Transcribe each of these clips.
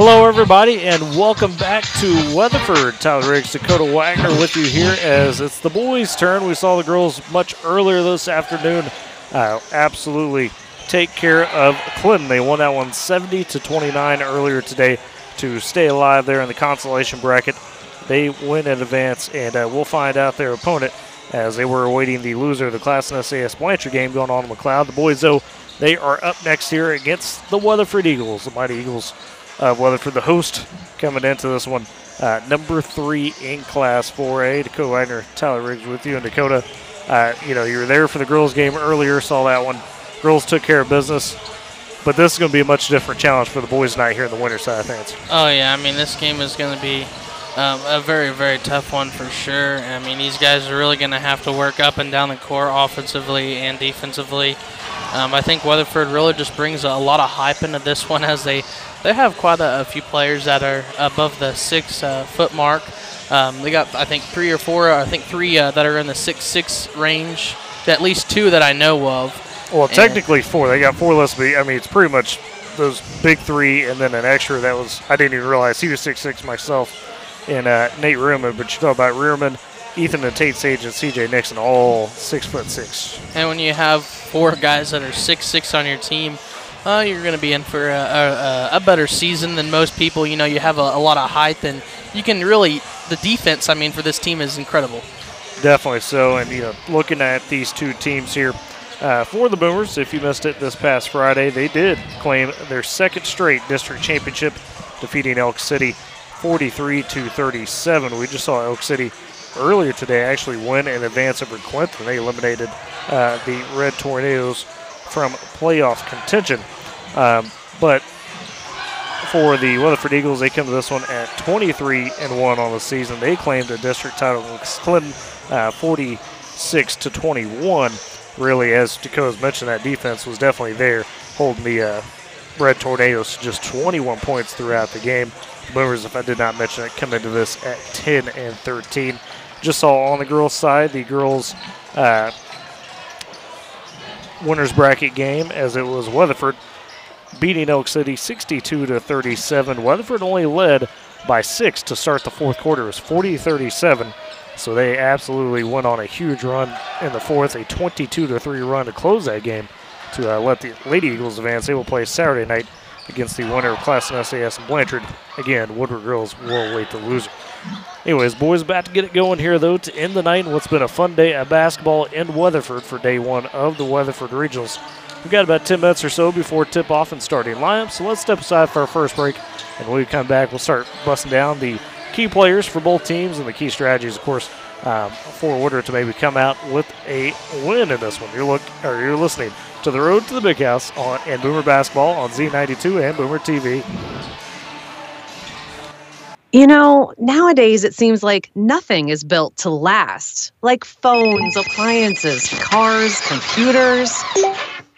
Hello, everybody, and welcome back to Weatherford. Tyler Riggs, Dakota Wagner with you here as it's the boys' turn. We saw the girls much earlier this afternoon absolutely take care of Clinton. They won that one 70-29 earlier today to stay alive there in the consolation bracket. They win in advance, and we'll find out their opponent as they were awaiting the loser of the Class and SAS Blanchard game going on in McLeod. The boys, though, they are up next here against the Weatherford Eagles, the mighty Eagles of Weatherford, the host, coming into this one. Number 3 in Class 4A. Dakota Wagner, Tyler Riggs with you. And Dakota, you were there for the girls' game earlier, saw that one. Girls took care of business. But this is going to be a much different challenge for the boys tonight here in the winter side of things. Oh, yeah. I mean, this game is going to be a very, very tough one for sure. I mean, these guys are really going to have to work up and down the court offensively and defensively. I think Weatherford really just brings a lot of hype into this one as they have quite a few players that are above the 6-foot mark. They got, I think, 3 that are in the 6'6" range, at least 2 that I know of. Well, technically 4. They got 4 less. I mean, it's pretty much those big 3 and then an extra that was, I didn't even realize he was 6'6" myself, and Nate Rearman. But you talk about Rearman, Ethan and Tate Sage and CJ Nixon, all 6'6". And when you have 4 guys that are 6'6" on your team, you're going to be in for a better season than most people. You know, you have a lot of height, and you can really, the defense, I mean, for this team is incredible. Definitely so. And, looking at these 2 teams here, for the Boomers, if you missed it this past Friday, they did claim their 2nd straight district championship, defeating Elk City 43-37. We just saw Elk City earlier today actually win in advance over Clinton. They eliminated the Red Tornadoes from playoff contention. But for the Weatherford Eagles, they come to this one at 23-1 on the season. They claimed a district title against Clinton 46-21. Really, as Dakota's mentioned, that defense was definitely there, holding the Red Tornadoes to just 21 points throughout the game. The Boomers, if I did not mention it, come into this at 10-13. Just saw on the girls' side, the girls' winners bracket game, as it was Weatherford beating Elk City 62-37. Weatherford only led by 6 to start the fourth quarter. It was 40-37. So they absolutely went on a huge run in the fourth, a 22-3 run to close that game to let the Lady Eagles advance. They will play Saturday night against the winner of Class and SAS and Blanchard. Again, Woodward girls will await the loser. Anyways, boys, about to get it going here, though, to end the night in what's been a fun day of basketball in Weatherford for day 1 of the Weatherford Regionals. We've got about 10 minutes or so before tip-off and starting lineup, so let's step aside for our first break, and when we come back, we'll start busting down the key players for both teams and the key strategies, of course, for Woodward to maybe come out with a win in this one. You're listening to The Road to the Big House and Boomer Basketball on Z92 and Boomer TV. Nowadays it seems like nothing is built to last, like phones, appliances, cars, computers.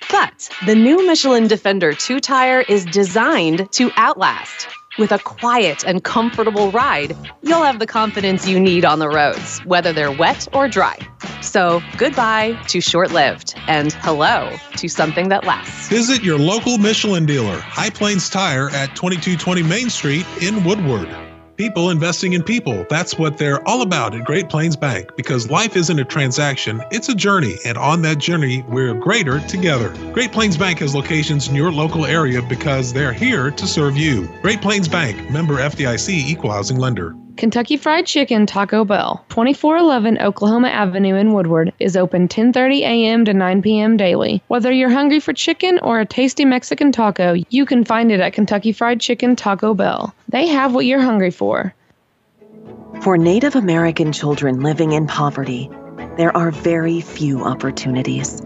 But the new Michelin Defender 2-tire is designed to outlast. With a quiet and comfortable ride, you'll have the confidence you need on the roads, whether they're wet or dry. So goodbye to short-lived and hello to something that lasts. Visit your local Michelin dealer, High Plains Tire at 2220 Main Street in Woodward. People investing in people. That's what they're all about at Great Plains Bank, because life isn't a transaction, it's a journey, and on that journey, we're greater together. Great Plains Bank has locations in your local area because they're here to serve you. Great Plains Bank, member FDIC, equal housing lender. Kentucky Fried Chicken Taco Bell, 2411 Oklahoma Avenue in Woodward, is open 10:30 a.m. to 9 p.m. daily. Whether you're hungry for chicken or a tasty Mexican taco, you can find it at Kentucky Fried Chicken Taco Bell. They have what you're hungry for. For Native American children living in poverty, there are very few opportunities.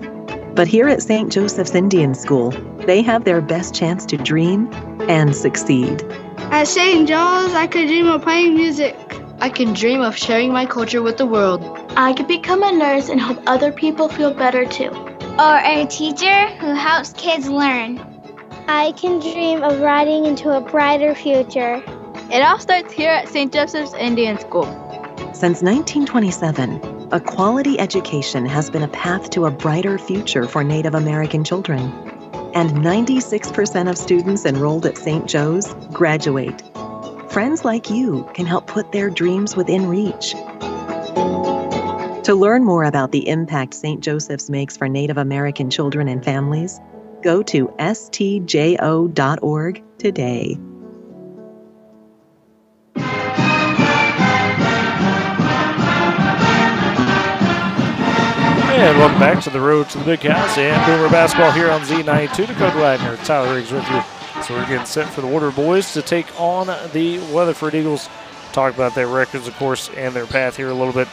But here at St. Joseph's Indian School, they have their best chance to dream and succeed. At St. John's, I could dream of playing music. I can dream of sharing my culture with the world. I could become a nurse and help other people feel better too. Or a teacher who helps kids learn. I can dream of riding into a brighter future. It all starts here at St. Joseph's Indian School. Since 1927, a quality education has been a path to a brighter future for Native American children. And 96% of students enrolled at St. Joe's graduate. Friends like you can help put their dreams within reach. To learn more about the impact St. Joseph's makes for Native American children and families, go to stjo.org today. And welcome back to the road to the big house and Boomer basketball here on Z92. Dakota Wagner, Tyler Riggs with you. So we're getting set for the Woodward boys to take on the Weatherford Eagles. Talk about their records, of course, and their path here a little bit.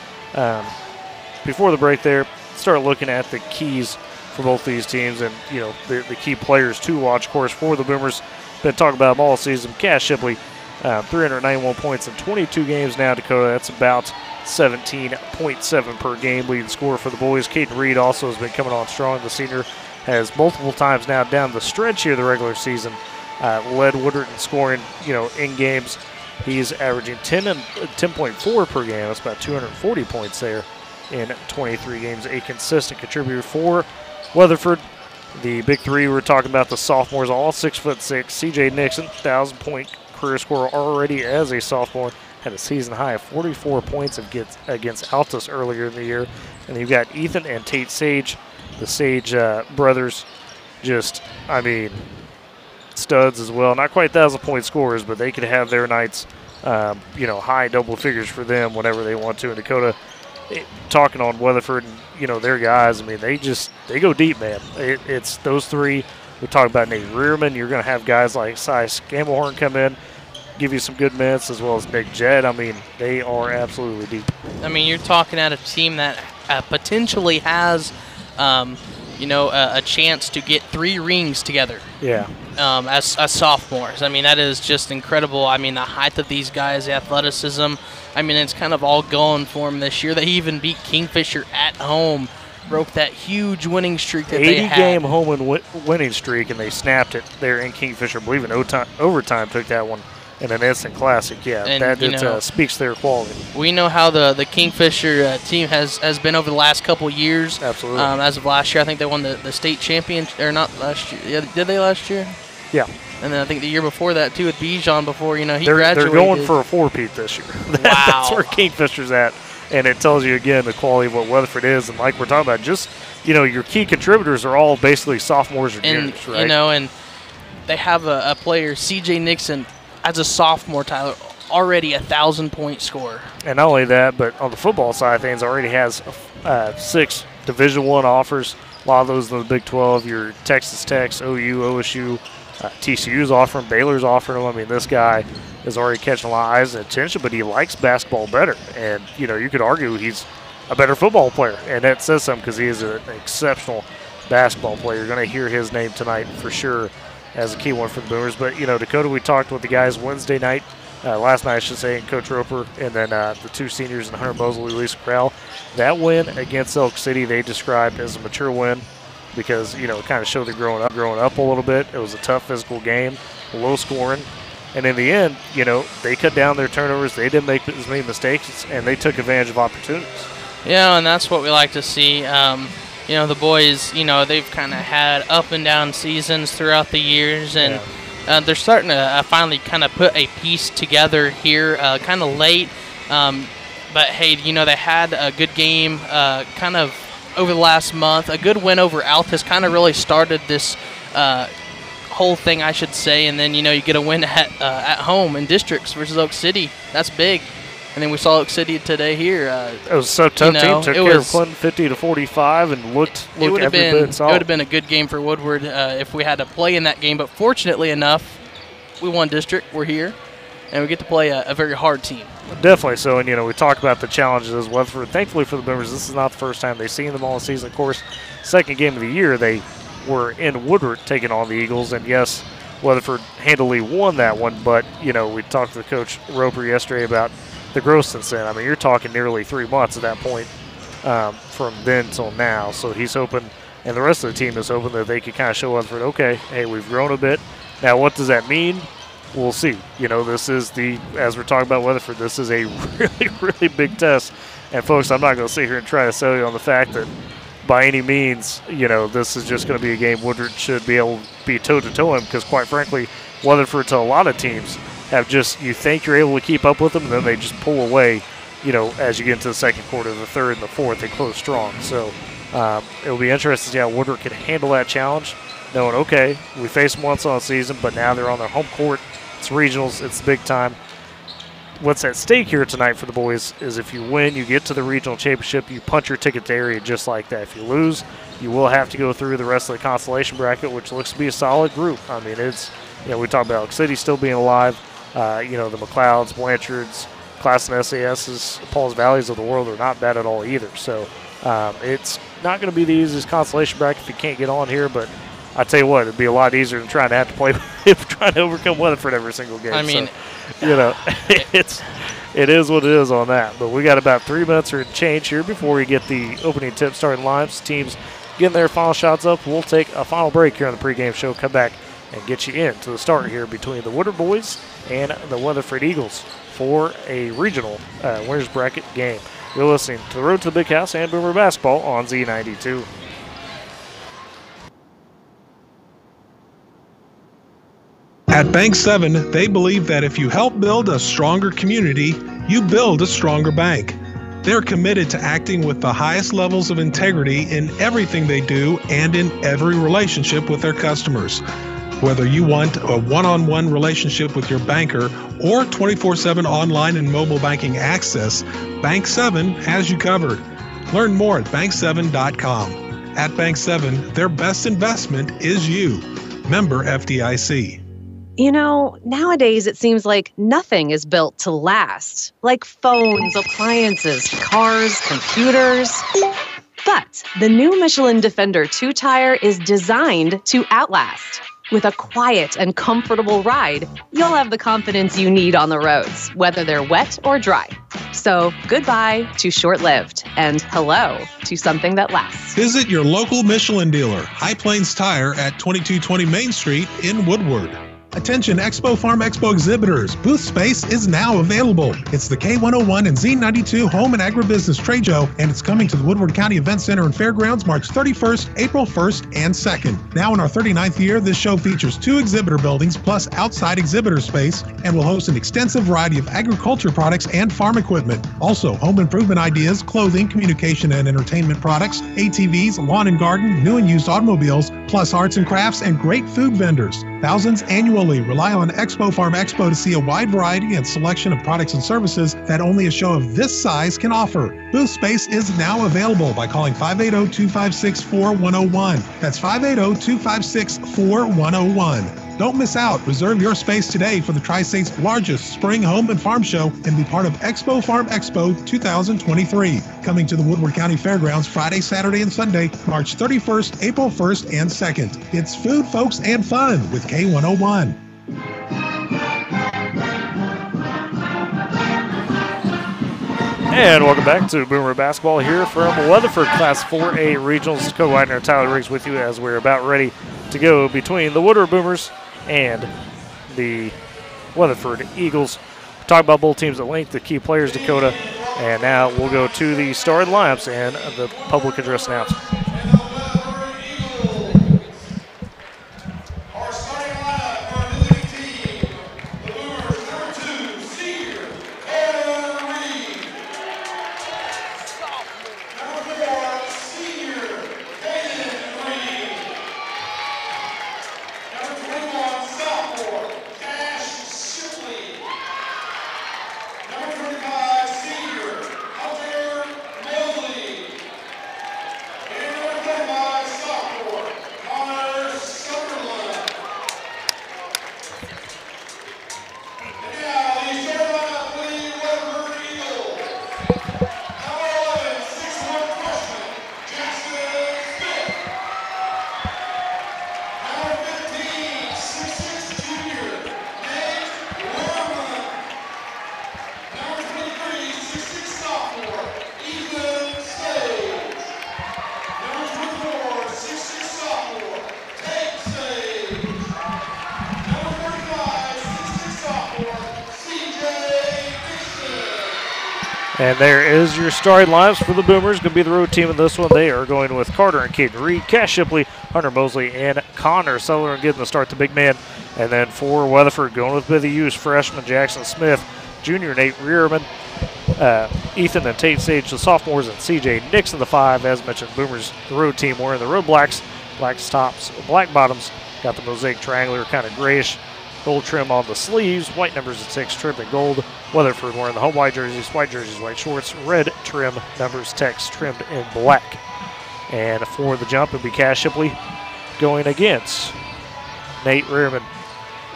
Before the break there, start looking at the keys for both these teams and, you know, the key players to watch, of course, for the Boomers. Been talking about them all season. Cass Shipley, 391 points in 22 games now, Dakota. That's about 17.7 per game leading scorer for the boys. Caden Reed also has been coming on strong. The senior has multiple times now down the stretch here the regular season led Woodward in scoring, you know, in games. He's averaging 10.4 per game. That's about 240 points there in 23 games. A consistent contributor for Weatherford. The big three we're talking about, the sophomores, all 6'6". CJ Nixon, 1,000-point career scorer already as a sophomore. Had a season high of 44 points against Altus earlier in the year. And you've got Ethan and Tate Sage, the Sage brothers, just, I mean, studs as well. Not quite 1,000-point scorers, but they could have their nights, you know, high double figures for them whenever they want to. And Dakota, talking on Weatherford and, you know, their guys, I mean, they go deep, man. It's those three. We talked about Nate Rearman. You're going to have guys like Cy Scamblehorn come in, give you some good minutes, as well as Nick Jett. I mean, they are absolutely deep. I mean, you're talking at a team that potentially has, you know, a chance to get 3 rings together. Yeah. As sophomores. I mean, that is just incredible. I mean, the height of these guys, the athleticism. I mean, it's kind of all going for them this year. They even beat Kingfisher at home, broke that huge winning streak that they had. 80-game home winning streak, and they snapped it there in Kingfisher. I believe in overtime took that one in an instant classic. Yeah, and that speaks to their quality. We know how the Kingfisher team has been over the last couple years. Absolutely. As of last year, I think they won the state champion, or not last year. Yeah, did they last year? Yeah. And then I think the year before that, too, with Bijan before, you know, he graduated. They're going for a 4-peat this year. Wow. That's where Kingfisher's at. And it tells you, again, the quality of what Weatherford is. And like we're talking about, just, you know, your key contributors are all basically sophomores or juniors, right? You know, and they have a player, C.J. Nixon, as a sophomore, Tyler, already 1,000-point scorer. And not only that, but on the football side of things, already has 6 Division I offers. A lot of those in the Big 12, your Texas Tech, OU, OSU, TCU's offering, Baylor's offering him. I mean, this guy is already catching a lot of eyes and attention, but he likes basketball better. And, you know, you could argue he's a better football player, and that says something because he is an exceptional basketball player. You're going to hear his name tonight for sure as a key one for the Boomers. But, you know, Dakota, we talked with the guys Wednesday night, last night I should say, and Coach Roper, and then the 2 seniors and Hunter Mosley, Lisa Corral. That win against Elk City they described as a mature win because, you know, it kind of showed they're growing up a little bit. It was a tough physical game, low scoring. And in the end, you know, they cut down their turnovers. They didn't make as many mistakes, and they took advantage of opportunities. Yeah, and that's what we like to see. You know, the boys, you know, they've kind of had up and down seasons throughout the years, and they're starting to finally kind of put a piece together here kind of late. But, hey, you know, they had a good game kind of over the last month. A good win over Altus kind of really started this whole thing, I should say. And then, you know, you get a win at home in districts versus Oak City. That's big. And then we saw Oak City today here. It was so tough. Team took care of Clinton 50-45 and looked every bit solid. It would have been a good game for Woodward if we had to play in that game. But fortunately enough, we won district. We're here. And we get to play a very hard team. Definitely so. And, you know, we talk about the challenges as Weatherford. Thankfully for the Boomers, this is not the first time they've seen them all season. Of course, second game of the year, they were in Woodward taking on the Eagles. And, yes, Weatherford handily won that one. But, you know, we talked to Coach Roper yesterday about the growth since then. I mean, you're talking nearly 3 months at that point from then till now. So he's hoping, and the rest of the team is hoping that they can kind of show Weatherford, okay, hey, we've grown a bit. Now, what does that mean? We'll see. You know, this is as we're talking about Weatherford, this is a really, really big test. And, folks, I'm not going to sit here and try to sell you on the fact that, by any means, this is just going to be a game Woodward should be able to be toe-to-toe in, because quite frankly, Weatherford to a lot of teams have you think you're able to keep up with them, and then they just pull away, as you get into the second quarter, the third, and the fourth, they close strong. So it'll be interesting to see how Woodward can handle that challenge, knowing, okay, we faced them once on a season, but now they're on their home court. It's regionals. It's big time. What's at stake here tonight for the boys is if you win, you get to the regional championship, you punch your ticket to area just like that. If you lose, you will have to go through the rest of the consolation bracket, which looks to be a solid group. I mean, it's, we talked about Elk City still being alive. The McLeods, Blanchards, Class and SASs, Pauls Valleys of the world are not bad at all either. So it's not going to be the easiest consolation bracket if you can't get on here, but I tell you what, it'd be a lot easier than trying to have to play trying to overcome Weatherford every single game. I mean, so, it is what it is on that. But we got about 3 minutes or change here before we get the opening tip starting lines. Teams getting their final shots up. We'll take a final break here on the pregame show. Come back and get you into the start here between the Woodward boys and the Weatherford Eagles for a regional winners bracket game. You're listening to the Road to the Big House and Boomer Basketball on Z92. At Bank 7, they believe that if you help build a stronger community, you build a stronger bank. They're committed to acting with the highest levels of integrity in everything they do and in every relationship with their customers. Whether you want a one-on-one relationship with your banker or 24/7 online and mobile banking access, Bank 7 has you covered. Learn more at bank7.com. At Bank 7, their best investment is you. Member FDIC. Nowadays it seems like nothing is built to last. Like phones, appliances, cars, computers. But the new Michelin Defender 2-tire is designed to outlast. With a quiet and comfortable ride, you'll have the confidence you need on the roads, whether they're wet or dry. So goodbye to short-lived and hello to something that lasts. Visit your local Michelin dealer, High Plains Tire at 2220 Main Street in Woodward. Attention Expo Farm Expo exhibitors, booth space is now available. It's the K101 and Z92 Home and Agribusiness Trade Show, and it's coming to the Woodward County Event Center and Fairgrounds March 31st, April 1st, and 2nd. Now in our 39th year, this show features 2 exhibitor buildings plus outside exhibitor space and will host an extensive variety of agriculture products and farm equipment. Also, home improvement ideas, clothing, communication and entertainment products, ATVs, lawn and garden, new and used automobiles, plus arts and crafts and great food vendors. Thousands annually rely on Expo Farm Expo to see a wide variety and selection of products and services that only a show of this size can offer. Booth space is now available by calling 580-256-4101. That's 580-256-4101. Don't miss out. Reserve your space today for the Tri-State's largest spring home and farm show and be part of Expo Farm Expo 2023. Coming to the Woodward County Fairgrounds Friday, Saturday, and Sunday, March 31st, April 1st, and 2nd. It's food, folks, and fun with K101. And welcome back to Boomer Basketball here from Weatherford Class 4A Regionals. Dakota Widener, Tyler Riggs with you as we're about ready to go between the Woodward Boomers and the Weatherford Eagles. We'll talk about both teams at length, the key players, Dakota, and now we'll go to the starting lineups and the public address announcement. And there is your starting lineups for the Boomers. Going to be the road team in this one. They are going with Carter and Caden Reed, Cash Shipley, Hunter Mosley, and Connor Sutherland getting the start, the big man. And then for Weatherford, going with the U's freshman Jackson Smith, junior Nate Rearman, Ethan and Tate Sage, the sophomores, and CJ Nixon, the 5. As mentioned, Boomers, the road team, wearing the road blacks, black tops, black bottoms. Got the mosaic triangular, kind of grayish. Gold trim on the sleeves, white numbers at 6, trimmed in gold. Weatherford wearing the home white jerseys, white shorts, red trim, numbers, text trimmed in black. And for the jump, it'll be Cash Shipley going against Nate Rearman.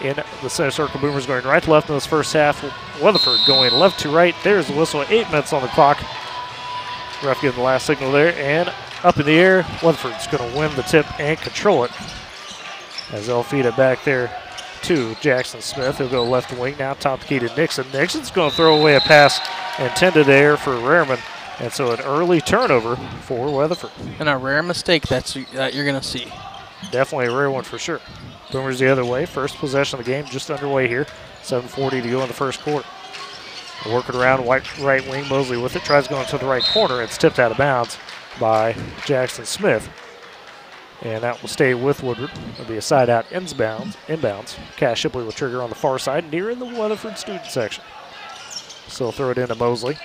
In the center circle, Boomers going right to left in this first half. Weatherford going left to right. There's the whistle, 8 minutes on the clock. Ref giving the last signal there, and up in the air, Weatherford's going to win the tip and control it. As they'll feed it back there to Jackson Smith. He'll go left wing now, top key to Nixon. Nixon's going to throw away a pass intended there for Rearman. And so an early turnover for Weatherford. And a rare mistake that you're going to see. Definitely a rare one for sure. Boomers the other way. First possession of the game just underway here. 7:40 to go in the first quarter. Working around right wing, Mosley with it. Tries to go into the right corner. It's tipped out of bounds by Jackson Smith. And that will stay with Woodward. It'll be a side out inbounds. Cash Shipley will trigger on the far side near the Weatherford student section. So he'll throw it into Mosley.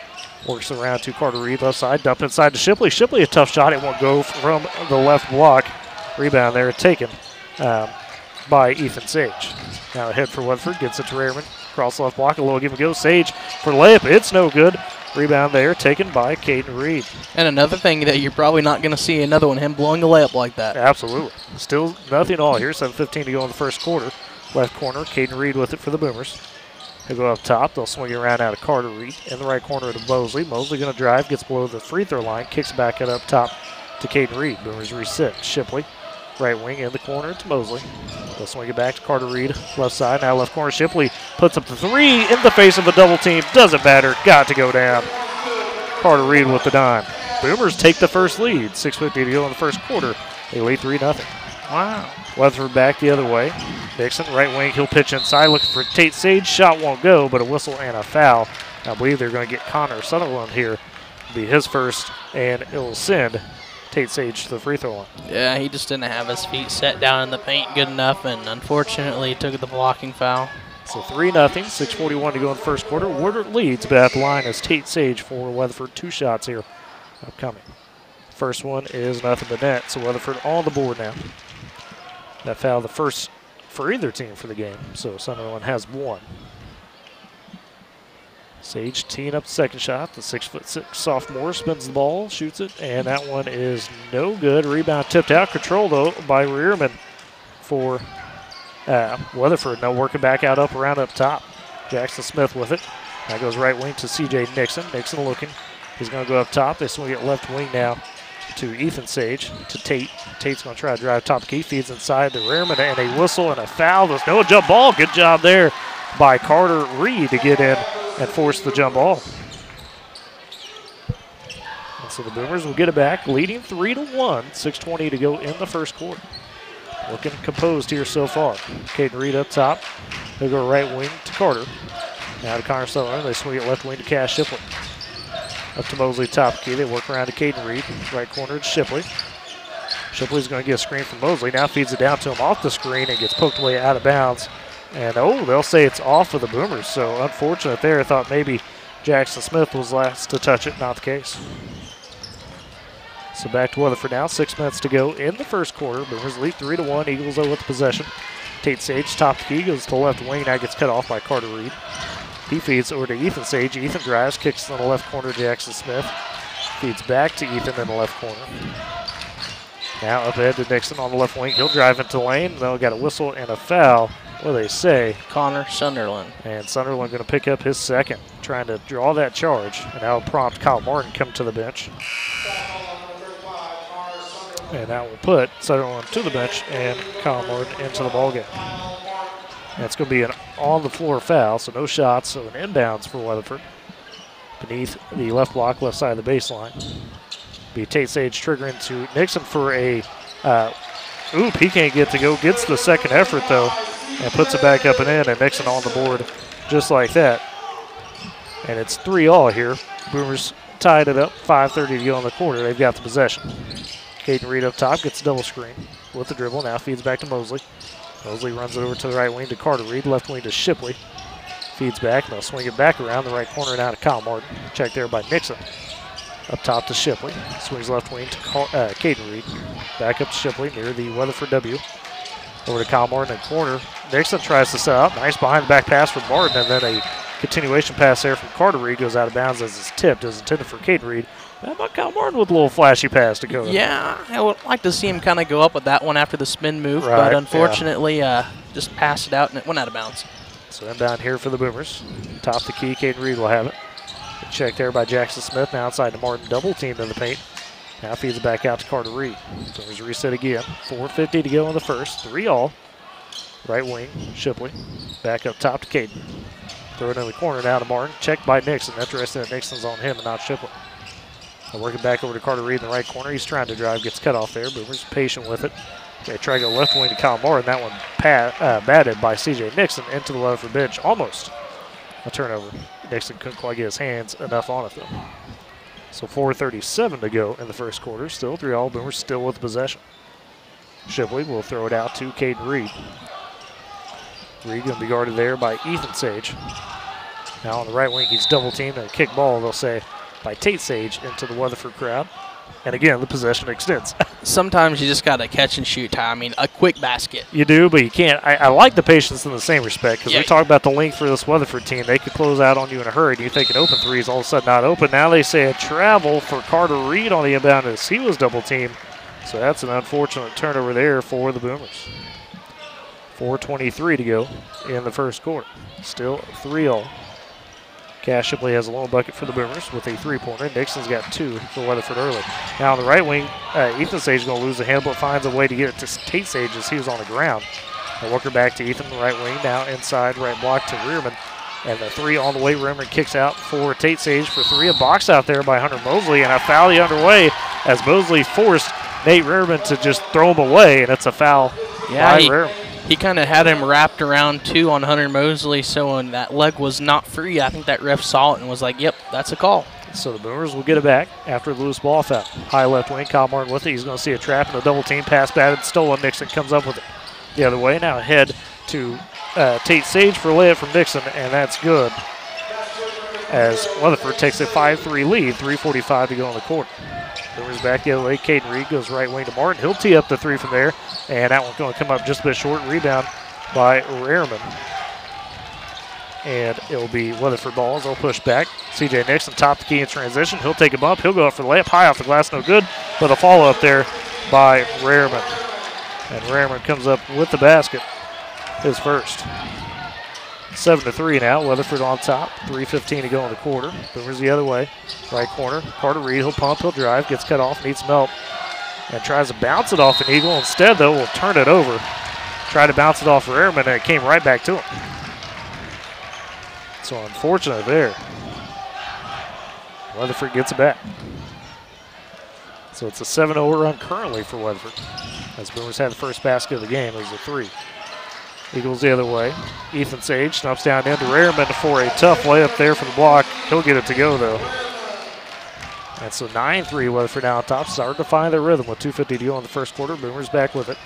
Works around to Carter Reed, left side, dump inside to Shipley. Shipley, a tough shot. It won't go from the left block. Rebound there taken by Ethan Sage. Now ahead for Weatherford, gets it to Rearman. Cross left block, a little give and go. Sage for the layup. It's no good. Rebound there taken by Caden Reed. And another thing that you're probably not going to see another one, him blowing the layup like that. Absolutely. Still nothing at all here. 7:15 to go in the first quarter. Left corner, Caden Reed with it for the Boomers. He'll go up top. They'll swing it around out of Carter Reed. In the right corner to Mosley. Mosley going to drive, gets below the free throw line, kicks back it up top to Caden Reed. Boomers reset. Shipley, right wing in the corner to Mosley. They'll swing it back to Carter Reed, left side. Now left corner, Shipley puts up the 3 in the face of a double team. Doesn't matter. Got to go down. Carter Reed with the dime. Boomers take the first lead. 6:50 to go in the first quarter. They lead 3-0. Wow. Weatherford back the other way. Nixon, right wing, he'll pitch inside, looking for Tate Sage. Shot won't go, but a whistle and a foul. I believe they're going to get Connor Sutherland here. It'll be his first, and it'll send Tate Sage to the free throw line. Yeah, he just didn't have his feet set down in the paint good enough, and unfortunately took the blocking foul. So 3-0, 6:41 to go in the first quarter. Woodward leads, but at the line is Tate Sage for Weatherford. 2 shots here upcoming. First one is nothing but net, so Weatherford on the board now. That foul, the first for either team for the game, so Sunderland has 1. Sage teeing up the second shot. The 6'6" sophomore spins the ball, shoots it, and that one is no good. Rebound tipped out. Control, though, by Rearman for Weatherford. Now working back out, around up top. Jackson Smith with it. That goes right wing to CJ Nixon. Nixon looking. He's going to go up top. They swing it left wing now to Ethan Sage, to Tate. Tate's going to try to drive top key. Feeds inside to Rearman, and a whistle and a foul. There's no jump ball. Good job there by Carter Reed to get in and force the jump ball. And so the Boomers will get it back, leading 3-1. 6:20 to go in the first quarter. Looking composed here so far. Caden Reed up top. They'll go right wing to Carter. Now to Connor Sutherland. They swing it left wing to Cash Shipley. Up to Mosley, top key. They work around to Caden Reed. Right corner to Shipley. Shipley's going to get a screen from Mosley. Now feeds it down to him off the screen and gets poked away out of bounds. And, they'll say it's off of the Boomers. So unfortunate there. I thought maybe Jackson Smith was last to touch it. Not the case. So back to Weatherford now. 6 minutes to go in the first quarter. Boomers lead 3-1. Eagles with the possession. Tate Sage, top key, goes to the left wing. Now gets cut off by Carter Reed. He feeds over to Ethan Sage. Ethan drives, kicks in the left corner to Jackson Smith. Feeds back to Ethan in the left corner. Now up ahead to Nixon on the left wing. He'll drive into the lane. They'll got a whistle and a foul. What do they say? Connor Sunderland. And Sunderland going to pick up his second, trying to draw that charge. And that'll prompt Kyle Martin come to the bench. And that will put Sunderland to the bench and Kyle Martin into the ballgame. That's going to be an on-the-floor foul, so no shots, so an inbounds for Weatherford. Beneath the left block, left side of the baseline. Be Tate Sage triggering to Nixon for a oop, he can't get to go. Gets the second effort, though, and puts it back up and in, and Nixon on the board just like that. And it's 3-all here. Boomers tied it up, 5:30 to go in the quarter. They've got the possession. Caden Reed up top, gets a double screen with the dribble. Now feeds back to Mosley. Mosley runs it over to the right wing to Carter Reed, left wing to Shipley. Feeds back, and they'll swing it back around the right corner now to Kyle Martin. Checked there by Nixon. Up top to Shipley. Swings left wing to Caden Reed. Back up to Shipley near the Weatherford W. Over to Kyle Martin in corner. Nixon tries to set up. Nice behind the back pass from Martin, and then a continuation pass there from Carter Reed goes out of bounds as it's tipped, as intended for Caden Reed. How about Kyle Martin with a little flashy pass to go? Yeah, I would like to see him kind of go up with that one after the spin move, right, but unfortunately just passed it out and it went out of bounds. So inbound here for the Boomers. Top the key, Caden Reed will have it. Check there by Jackson Smith, now outside to Martin, double teamed in the paint. Now feeds it back out to Carter Reed. Boomers reset again. 4:50 to go in the first. 3-all. Right wing, Shipley. Back up top to Caden. Throw it in the corner now to Martin. Checked by Nixon. Interesting that Nixon's on him and not Shipley. And working back over to Carter Reed in the right corner. He's trying to drive, gets cut off there. Boomers patient with it. They try to go left wing to Kyle Martin. That one batted by C.J. Nixon into the Weatherford bench. Almost a turnover. Nixon couldn't quite get his hands enough on it, though. So 4:37 to go in the first quarter. Still 3-all. Boomers still with possession. Shipley will throw it out to Caden Reed. Reed going to be guarded there by Ethan Sage. Now on the right wing, he's double teamed and a kick ball, they'll say, by Tate Sage into the Weatherford crowd. And again, the possession extends. Sometimes you just got to catch and shoot, Ty. I mean, a quick basket. You do, but you can't. I like the patience in the same respect, because we talk about the length for this Weatherford team. They could close out on you in a hurry, and you think an open three is all of a sudden not open. Now they say a travel for Carter Reed on the inbound as he was double teamed. So that's an unfortunate turnover there for the Boomers. 4:23 to go in the first quarter. Still 3-all. Cash Shipley has a lone bucket for the Boomers with a three-pointer. Nixon's got 2 for Weatherford early. Now on the right wing, Ethan Sage is going to lose the handle, but finds a way to get it to Tate Sage as he was on the ground. And Walker back to Ethan, the right wing, now inside, right block to Rearman. And the three on the way, Rearman kicks out for Tate Sage for 3. A box out there by Hunter Mosley, and a foul underway as Mosley forced Nate Rearman to just throw him away, and it's a foul by Rearman. He kind of had him wrapped around 2 on Hunter Mosley, so when that leg was not free, I think that ref saw it and was like, yep, that's a call. So the Boomers will get it back after the loose ball foul. High left wing, Kyle Martin with it. He's going to see a trap and a double team pass batted, stolen. Nixon comes up with it the other way. Now ahead to Tate Sage for a layup from Nixon, and that's good as Weatherford takes a 5-3 lead, 3:45 to go in the quarter. Boomers back the other way. Caden Reed goes right wing to Martin. He'll tee up the 3 from there, and that one's going to come up just a bit short. Rebound by Rearman. And it'll be Weatherford ball as they'll push back. C.J. Nixon top the key in transition. He'll take a bump. He'll go up for the layup. High off the glass, no good. But a follow-up there by Rearman. And Rearman comes up with the basket, his first. 7-3 now. Weatherford on top. 3:15 to go in the quarter. Boomers the other way. Right corner. Carter Reed, he'll pump, he'll drive, gets cut off, needs some help. And tries to bounce it off an Eagle. Instead, though, will turn it over. Try to bounce it off for Rearman, and it came right back to him. So unfortunate there. Weatherford gets it back. So it's a 7-0 run currently for Weatherford. As Boomers had the first basket of the game, it was a 3. Eagles the other way. Ethan Sage snaps down into Rearman for a tough layup there for the block. He'll get it to go, though. And so 9-3 Weatherford now on top. Starting to find their rhythm with 2:50 to go in the first quarter. Boomers back with it.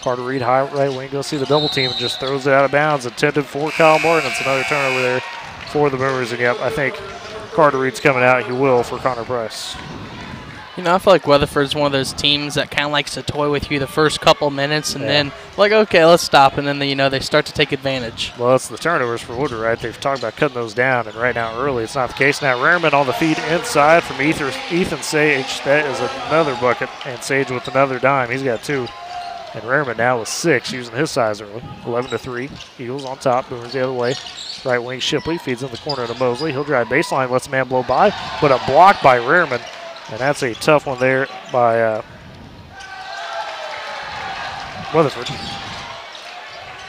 Carter Reed, high right wing, goes see the double team and just throws it out of bounds. Intended for Kyle Martin. It's another turnover there for the Boomers. And yep, I think Carter Reed's coming out. He will for Connor Price. You know, I feel like Weatherford's one of those teams that kind of likes to toy with you the first couple minutes and then, like, okay, let's stop. And then, they start to take advantage. Well, it's the turnovers for Woodward, right? They've talked about cutting those down, and right now early it's not the case. Now Rearman on the feed inside from Ethan Sage. That is another bucket, and Sage with another dime. He's got 2. And Rearman now with 6, using his size early. 11-3. Eagles on top. Boomers the other way. Right wing Shipley feeds in the corner to Mosley. He'll drive baseline, lets the man blow by, but a block by Rearman. And that's a tough one there by Weatherford.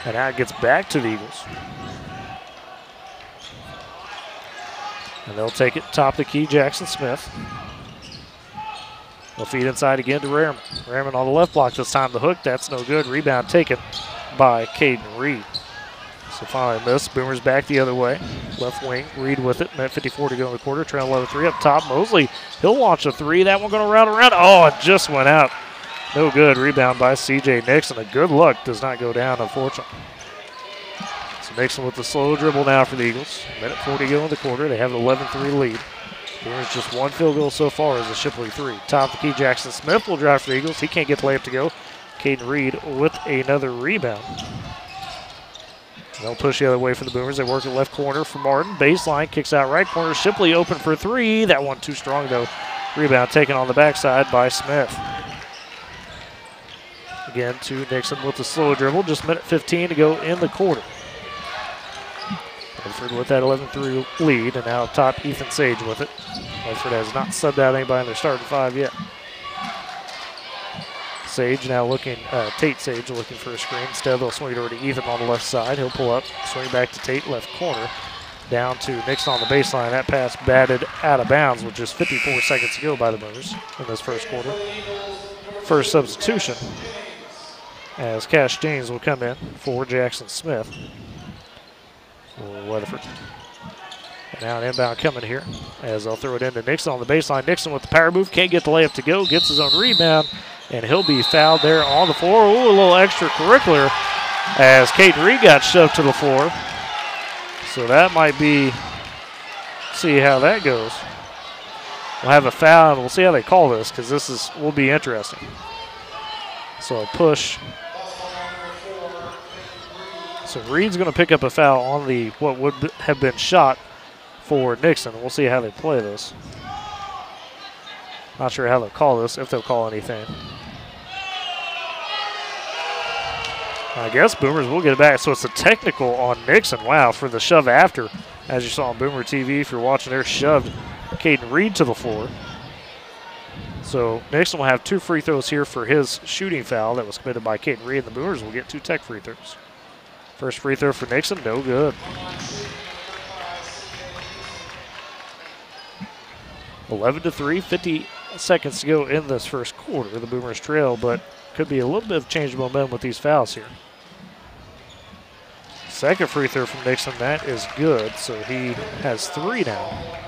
And now it gets back to the Eagles. And they'll take it top the key, Jackson Smith. They'll feed inside again to Rearman. Rearman on the left block this time. The hook, that's no good. Rebound taken by Caden Reed. So finally missed. Boomers back the other way. Left wing, Reed with it. Minute 54 to go in the quarter. Trailing 11-3 up top. Mosley, he'll launch a three. That one going to round around. Oh, it just went out. No good. Rebound by C.J. Nixon. A good luck does not go down, unfortunately. So Nixon with the slow dribble now for the Eagles. Minute 40 to go in the quarter. They have an 11-3 lead. There's just one field goal so far as a Shipley three. Top of the key, Jackson Smith will drive for the Eagles. He can't get the layup to go. Caden Reed with another rebound. They'll push the other way for the Boomers. They work at left corner for Martin. Baseline, kicks out right corner. Shipley open for three. That one too strong, though. Rebound taken on the backside by Smith. Again to Nixon with the slow dribble. Just minute 15 to go in the quarter. Weatherford with that 11-3 lead, and now up top Ethan Sage with it. Weatherford has not subbed out anybody in their starting five yet. Sage now looking, Tate Sage looking for a screen. Instead, they'll swing it over to Ethan on the left side. He'll pull up, swing back to Tate, left corner. Down to Nixon on the baseline. That pass batted out of bounds with just 54 seconds to go by the Boomers in this first quarter. First substitution as Cash James will come in for Jackson Smith for Weatherford. And now an inbound coming here as they'll throw it into Nixon on the baseline. Nixon with the power move, can't get the layup to go, gets his own rebound, and he'll be fouled there on the floor. Ooh, a little extracurricular as Caden Reed got shoved to the floor. So that might be, see how that goes. We'll have a foul, and we'll see how they call this because this will be interesting. So a push. So Reed's going to pick up a foul on the what would have been shot for Nixon. We'll see how they play this. Not sure how they'll call this, if they'll call anything. I guess Boomers will get it back. So it's a technical on Nixon. Wow, for the shove after. As you saw on Boomer TV, if you're watching there, shoved Caden Reed to the floor. So Nixon will have 2 free throws here for his shooting foul that was committed by Caden Reed, and the Boomers will get 2 tech free throws. First free throw for Nixon, no good. 11-3, 50 seconds to go in this first quarter. The Boomers trail, but could be a little bit of change of momentum with these fouls here. Second free throw from Nixon, that is good, so he has 3 now.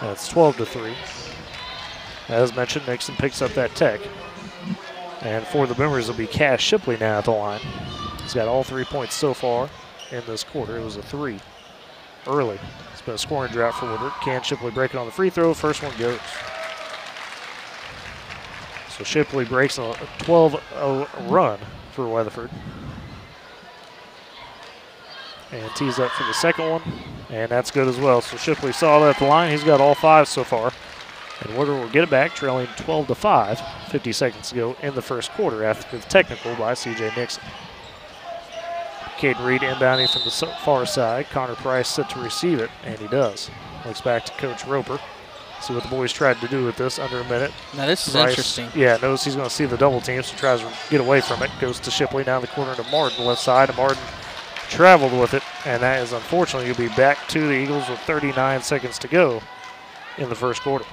That's 12-3. As mentioned, Nixon picks up that tech. And for the Boomers, it'll be Cash Shipley now at the line. He's got all 3 points so far in this quarter. It was a 3 early. It's been a scoring drought for Woodward. Can Shipley break it on the free throw? First one goes. So Shipley breaks a 12-0 run for Weatherford. And tees up for the second one. And that's good as well. So Shipley saw that at the line. He's got all 5 so far. And Woodward will get it back, trailing 12-5. 50 seconds to go in the first quarter after the technical by C.J. Nixon. Caden Reed inbounding from the far side. Connor Price set to receive it, and he does. Looks back to Coach Roper. See what the boys tried to do with this under a minute. Now this is Price, interesting. Yeah, knows he's going to see the double team, so tries to get away from it. Goes to Shipley down the corner to Martin, left side, and Martin traveled with it, and that is unfortunately you'll be back to the Eagles with 39 seconds to go in the first quarter.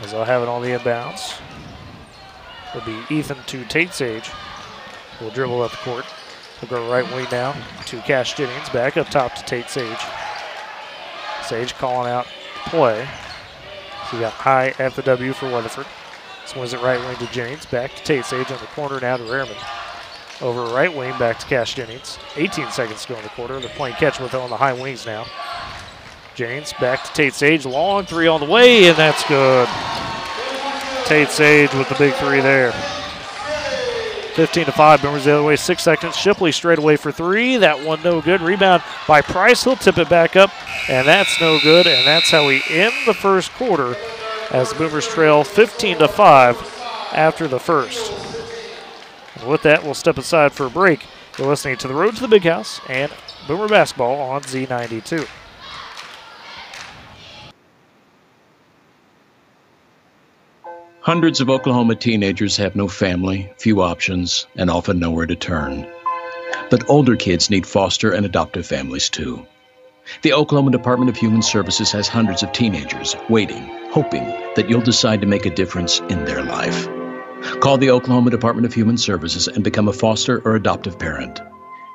As I'll have it on the inbounds. It'll be Ethan to Tate Sage. Will dribble up the court. He'll go right wing now to Cash Jennings. Back up top to Tate Sage. Sage calling out play. So we got high at the W for Weatherford. Swings it right wing to Jennings. Back to Tate Sage on the corner now to Rehrman. Over right wing back to Cash Jennings. 18 seconds to go in the quarter. They're playing catch with it on the high wings now. Jennings back to Tate Sage. Long 3 on the way, and that's good. Tate Sage with the big 3 there. 15-5, Boomers the other way, 6 seconds. Shipley straight away for 3. That one no good. Rebound by Price. He'll tip it back up, and that's no good. And that's how we end the first quarter as the Boomers trail 15-5 after the first. And with that, we'll step aside for a break. You're listening to The Road to the Big House and Boomer Basketball on Z92. Hundreds of Oklahoma teenagers have no family, few options, and often nowhere to turn. But older kids need foster and adoptive families too. The Oklahoma Department of Human Services has hundreds of teenagers waiting, hoping that you'll decide to make a difference in their life. Call the Oklahoma Department of Human Services and become a foster or adoptive parent.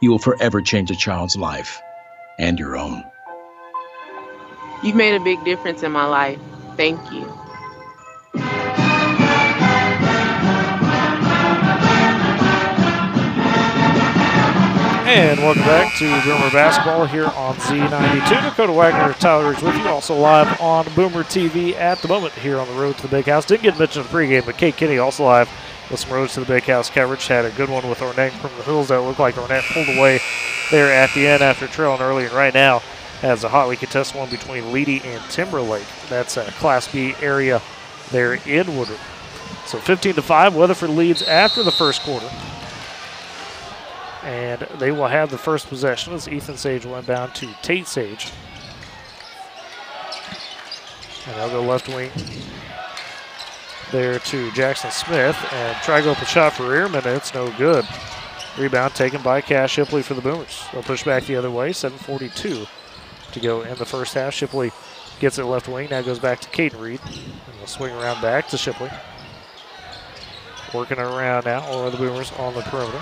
You will forever change a child's life and your own. You've made a big difference in my life. Thank you. And welcome back to Boomer Basketball here on Z92. Dakota Wagner, Tyler Riggs with you, also live on Boomer TV at the moment here on the road to the Big House. Didn't get mentioned in the pregame, but Kate Kinney also live with some roads to the Big House coverage. Had a good one with Ornette from the Hills that looked like Ornette pulled away there at the end after trailing early, and right now has a hotly contested one between Leedy and Timberlake. That's a Class B area there in Woodward. So 15-5, Weatherford leads after the first quarter. And they will have the first possession as Ethan Sage will inbound to Tate Sage. And they'll go left wing there to Jackson Smith and try to go up a shot for Ehrman, and it's no good. Rebound taken by Cash Shipley for the Boomers. They'll push back the other way, 7:42 to go in the first half. Shipley gets it left wing, now goes back to Caden Reed. And we'll swing around back to Shipley. Working around now, or the Boomers on the perimeter.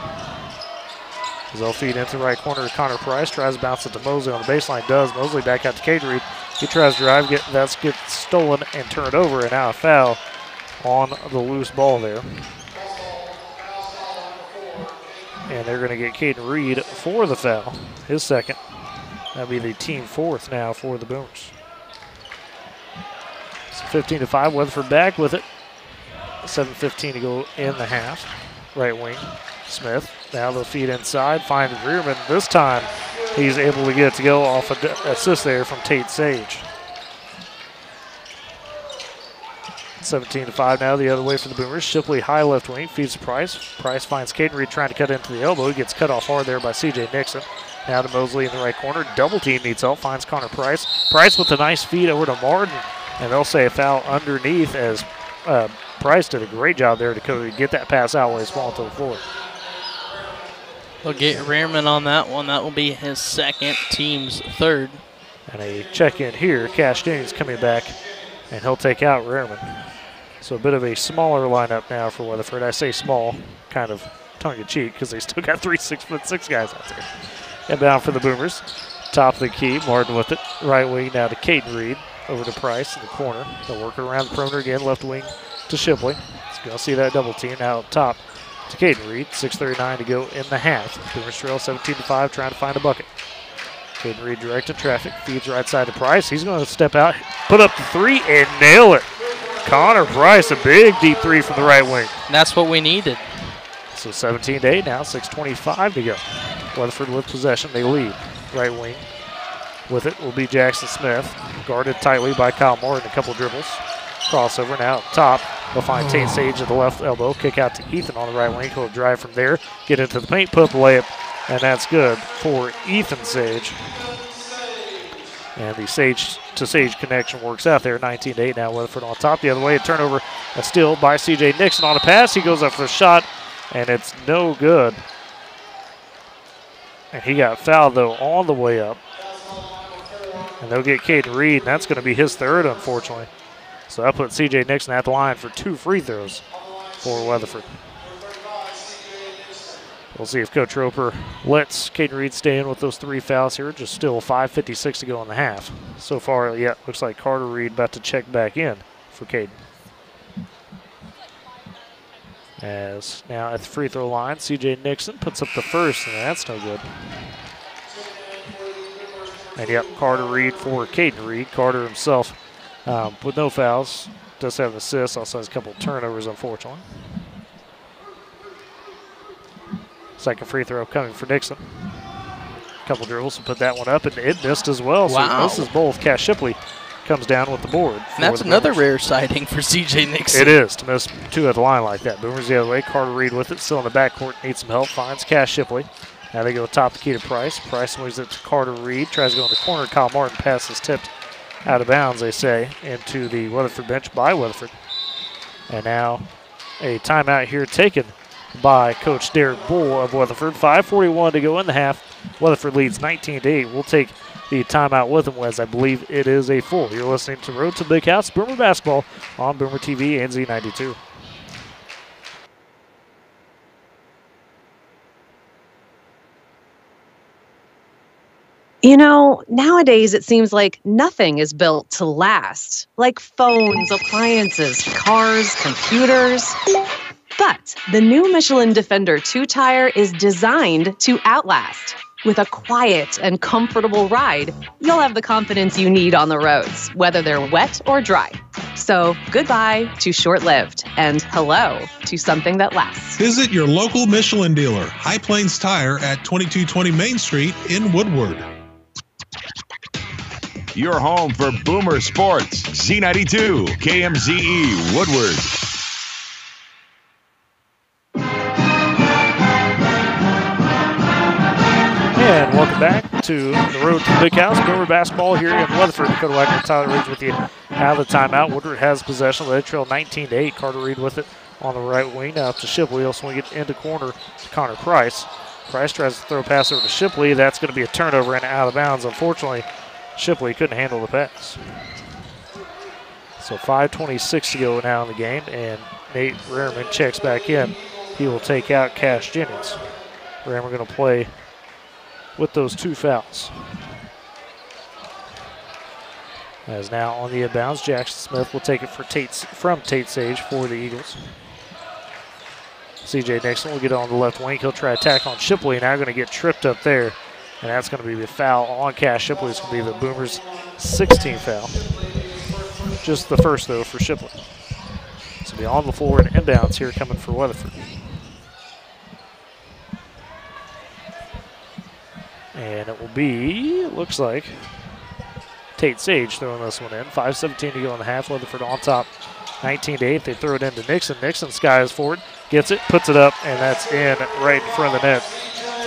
As they'll feed into the right corner to Connor Price. Tries to bounce it to Mosley on the baseline. Does. Mosley back out to Caden Reed. He tries to drive. Gets stolen and turned over. And now a foul on the loose ball there. And they're going to get Caden Reed for the foul. His second. That'll be the team fourth now for the Boomers. So 15-5. Weatherford back with it. 7:15 to go in the half. Right wing. Smith. Now they'll feed inside, find Rearman. This time he's able to get it to go off an assist there from Tate Sage. 17-5 now the other way for the Boomers. Shipley high left wing, feeds to Price. Price finds Caden Reed trying to cut into the elbow. He gets cut off hard there by C.J. Nixon. Now to Mosley in the right corner. Double team needs help, finds Connor Price. Price with a nice feed over to Martin. And they'll say a foul underneath as Price did a great job there to get that pass out while he's falling to the floor. They'll get Rearman on that one. That will be his second, team's third. And a check in here. Cash Jennings coming back, and he'll take out Rearman. So a bit of a smaller lineup now for Weatherford. I say small, kind of tongue-in-cheek, because they still got 3 6'6" guys out there. Inbound for the Boomers. Top of the key. Martin with it. Right wing now to Caden Reed. Over to Price in the corner. They'll work it around the perimeter again. Left wing to Shipley. He's going to see that double team now up top to Caden Reed. 6:39 to go in the half. Boomers trail 17-5, trying to find a bucket. Caden Reed directed traffic, feeds right side to Price. He's going to step out, put up the three, and nail it. Connor Price, a big deep three from the right wing. And that's what we needed. So 17-8 now, 6:25 to go. Weatherford with possession, they lead. Right wing with it will be Jackson Smith, guarded tightly by Kyle Martin. A couple dribbles. Crossover now up top. They'll find Tate Sage at the left elbow. Kick out to Ethan on the right wing. He'll drive from there. Get into the paint, put up a layup, and that's good for Ethan Sage. And the Sage to Sage connection works out there. 19-8 now. Weatherford on top. The other way, a turnover. A steal by C.J. Nixon on a pass. He goes up for a shot, and it's no good. And he got fouled, though, on the way up. And they'll get Caden Reed, and that's going to be his third, unfortunately. So that puts C.J. Nixon at the line for 2 free throws for Weatherford. We'll see if Coach Roper lets Caden Reed stay in with those 3 fouls here. Just still 5:56 to go in the half. So far, yeah, looks like Carter Reed about to check back in for Caden. As now at the free throw line, C.J. Nixon puts up the first, and that's no good. And yep, Carter Reed for Caden Reed. Carter himself with no fouls. Does have an assist, also has a couple of turnovers, unfortunately. Second free throw coming for Nixon. Couple dribbles to put that one up, and it missed as well. Wow. So this is both. Cash Shipley comes down with the board. And that's another rare sighting for C.J. Nixon. It is, to miss 2 at the line like that. Boomers the other way. Carter Reed with it, still in the backcourt, needs some help, finds Cash Shipley. Now they go top the key to Price. Price moves it to Carter Reed, tries to go in the corner. Kyle Martin passes tipped out of bounds, they say, into the Weatherford bench by Weatherford. And now a timeout here taken by Coach Derek Bull of Weatherford. 5:41 to go in the half. Weatherford leads 19-8. We'll take the timeout with them, as I believe it is a full. You're listening to Road to Big House Boomer Basketball on Boomer TV and Z92. You know, nowadays it seems like nothing is built to last, like phones, appliances, cars, computers. But the new Michelin Defender 2-tire is designed to outlast. With a quiet and comfortable ride, you'll have the confidence you need on the roads, whether they're wet or dry. So goodbye to short-lived and hello to something that lasts. Visit your local Michelin dealer, High Plains Tire at 2220 Main Street in Woodward. Your home for Boomer Sports, Z92, KMZE, Woodward. And welcome back to the road to the Big House. Boomer basketball here in Weatherford. Dakota Wagner, Tyler Ridge with you out of the timeout. Woodward has possession. They trail 19-8. Carter Reed with it on the right wing. Now up to Shipley. He'll swing it into corner to Connor Price. Price tries to throw a pass over to Shipley. That's going to be a turnover and out of bounds. Unfortunately, Shipley couldn't handle the pass. So 5:26 to go now in the game, and Nate Rehrman checks back in. He will take out Cash Jennings. Rehrman going to play with those 2 fouls. As now on the inbounds, Jackson Smith will take it from Tate Sage for the Eagles. C.J. Nixon will get on the left wing. He'll try attack on Shipley. Now going to get tripped up there. And that's going to be the foul on Cash Shipley. It's going to be the Boomers' 16th foul. Just the first, though, for Shipley. So be on the floor and inbounds here coming for Weatherford. And it will be, looks like, Tate Sage throwing this one in. 5:17 to go in the half. Weatherford on top, 19-8. They throw it into Nixon. Nixon skies forward, gets it, puts it up, and that's in right in front of the net.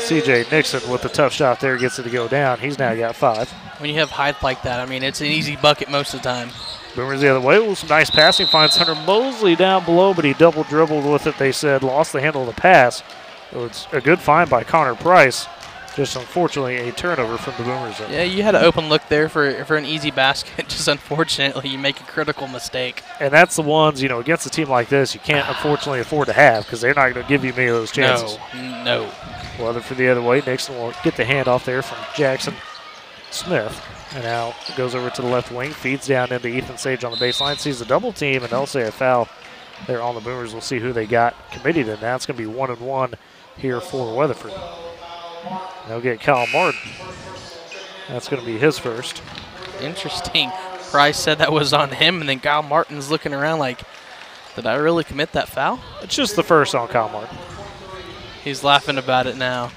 C.J. Nixon with the tough shot there gets it to go down. He's now got 5. When you have height like that, I mean, it's an easy bucket most of the time. Boomers the other way. Ooh, some nice passing. Finds Hunter Mosley down below, but he double dribbled with it, they said. Lost the handle of the pass. It was a good find by Connor Price. Just unfortunately a turnover from the Boomers. Yeah, you had an open look there for an easy basket. Just unfortunately, you make a critical mistake. And that's the ones, you know, against a team like this, you can't unfortunately afford to have because they're not going to give you many of those chances. No. Weatherford the other way. Nixon will get the handoff there from Jackson Smith. And now it goes over to the left wing, feeds down into Ethan Sage on the baseline, sees a double team, and they'll say a foul there on the Boomers. We'll see who they got committed in. Now it's going to be 1-1 here for Weatherford. They'll get Kyle Martin. That's going to be his first. Interesting. Price said that was on him, and then Kyle Martin's looking around like, did I really commit that foul? It's just the first on Kyle Martin. He's laughing about it now.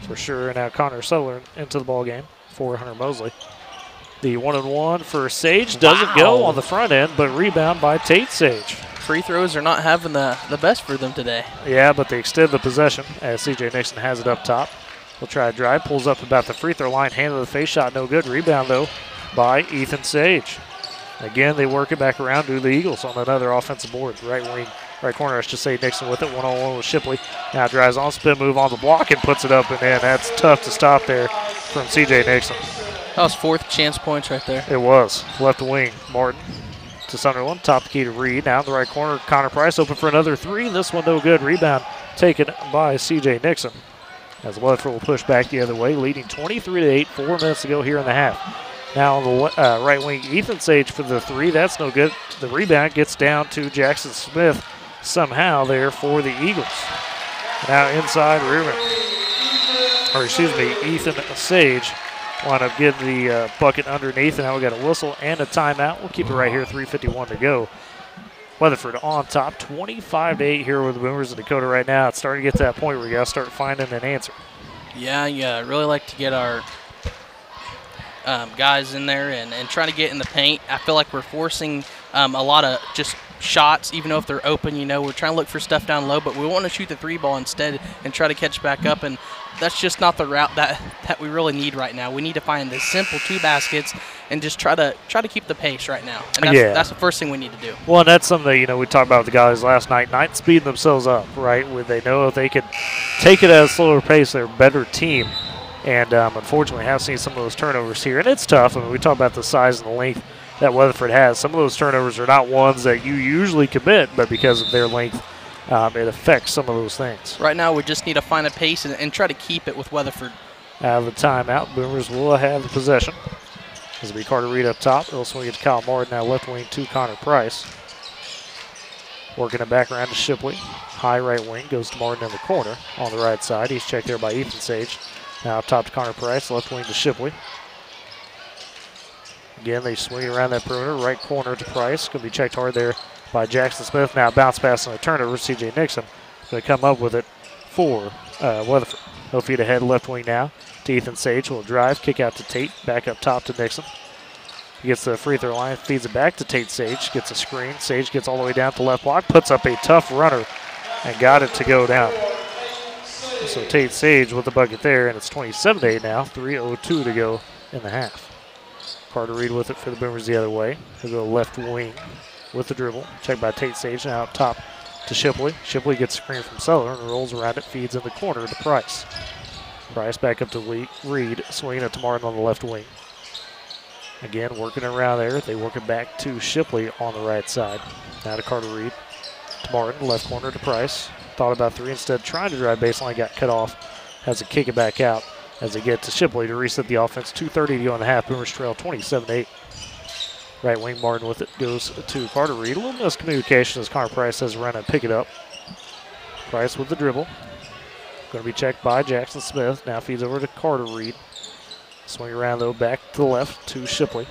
For sure. And now Connor Sutherland into the ball game for Hunter Mosley. The 1-1 for Sage doesn't go on the front end, but rebound by Tate Sage. Free throws are not having the best for them today. Yeah, but they extend the possession as C.J. Nixon has it up top. He'll try a drive, pulls up about the free throw line, hand of the face shot, no good. Rebound, though, by Ethan Sage. Again, they work it back around to the Eagles on another offensive board. Right wing, right corner, I should say, Nixon with it, 1-on-1 with Shipley. Now drives on, spin move on the block and puts it up and in. That's tough to stop there from C.J. Nixon. That was 4th chance points right there. It was. Left wing, Martin to Sunderland. Top the key to Reed. Now in the right corner, Connor Price open for another 3. This one no good. Rebound taken by C.J. Nixon. As Weatherford will push back the other way, leading 23-8, 4 minutes to go here in the half. Now on the right wing, Ethan Sage for the 3. That's no good. The rebound gets down to Jackson Smith somehow there for the Eagles. Now inside, Ethan Sage wound up getting the bucket underneath, and now we got a whistle and a timeout. We'll keep it right here, 3:51 to go. Weatherford on top, 25-8 here with the Boomers of Dakota right now. It's starting to get to that point where you got to start finding an answer. Yeah, I really like to get our guys in there and try to get in the paint. I feel like we're forcing a lot of just shots, even though if they're open, we're trying to look for stuff down low, but we want to shoot the 3 ball instead and try to catch back up, and that's just not the route that we really need right now. We need to find the simple 2 baskets and just try to keep the pace right now. And that's the first thing we need to do. Well, and that's something that, we talked about with the guys last night speeding themselves up, right? Where they know if they can take it at a slower pace, they're a better team. And unfortunately, have seen some of those turnovers here. And it's tough. I mean, we talk about the size and the length that Weatherford has. Some of those turnovers are not ones that you usually commit, but because of their length, it affects some of those things. Right now, we just need to find a pace and try to keep it with Weatherford. out of the timeout. Boomers will have the possession. This will be Carter Reed up top. He'll swing it to Kyle Martin, now left wing to Connor Price. Working it back around to Shipley. High right wing goes to Martin in the corner on the right side. He's checked there by Ethan Sage. Now up top to Connor Price, left wing to Shipley. Again, they swing it around that perimeter. Right corner to Price. Going to be checked hard there by Jackson Smith. Now bounce pass on a turnover. C.J. Nixon going to come up with it for Weatherford. He'll feed ahead left wing now to Ethan Sage. Will drive, kick out to Tate. Back up top to Nixon. He gets the free throw line, feeds it back to Tate Sage. Gets a screen. Sage gets all the way down to the left block. Puts up a tough runner and got it to go down. So Tate Sage with the bucket there, and it's 27-8 now. 3:02 to go in the half. Carter Reed with it for the Boomers the other way. He'll go left wing with the dribble. Checked by Tate Sage. Now up top to Shipley. Shipley gets a screen from Sutherland and rolls around it, feeds in the corner to Price. Price back up to Reed, swinging it to Martin on the left wing. Again, working around there. They work it back to Shipley on the right side. Now to Carter Reed. To Martin, left corner to Price. Thought about three instead, trying to drive baseline, got cut off. Has to kick it back out as they get to Shipley to reset the offense. 2:30 to go in the half. Boomers trail 27-8. Right wing Martin with it goes to Carter Reed. A little miscommunication as Connor Price has to run and pick it up. Price with the dribble. Going to be checked by Jackson Smith. Now feeds over to Carter Reed. Swing around though, back to the left to Shipley.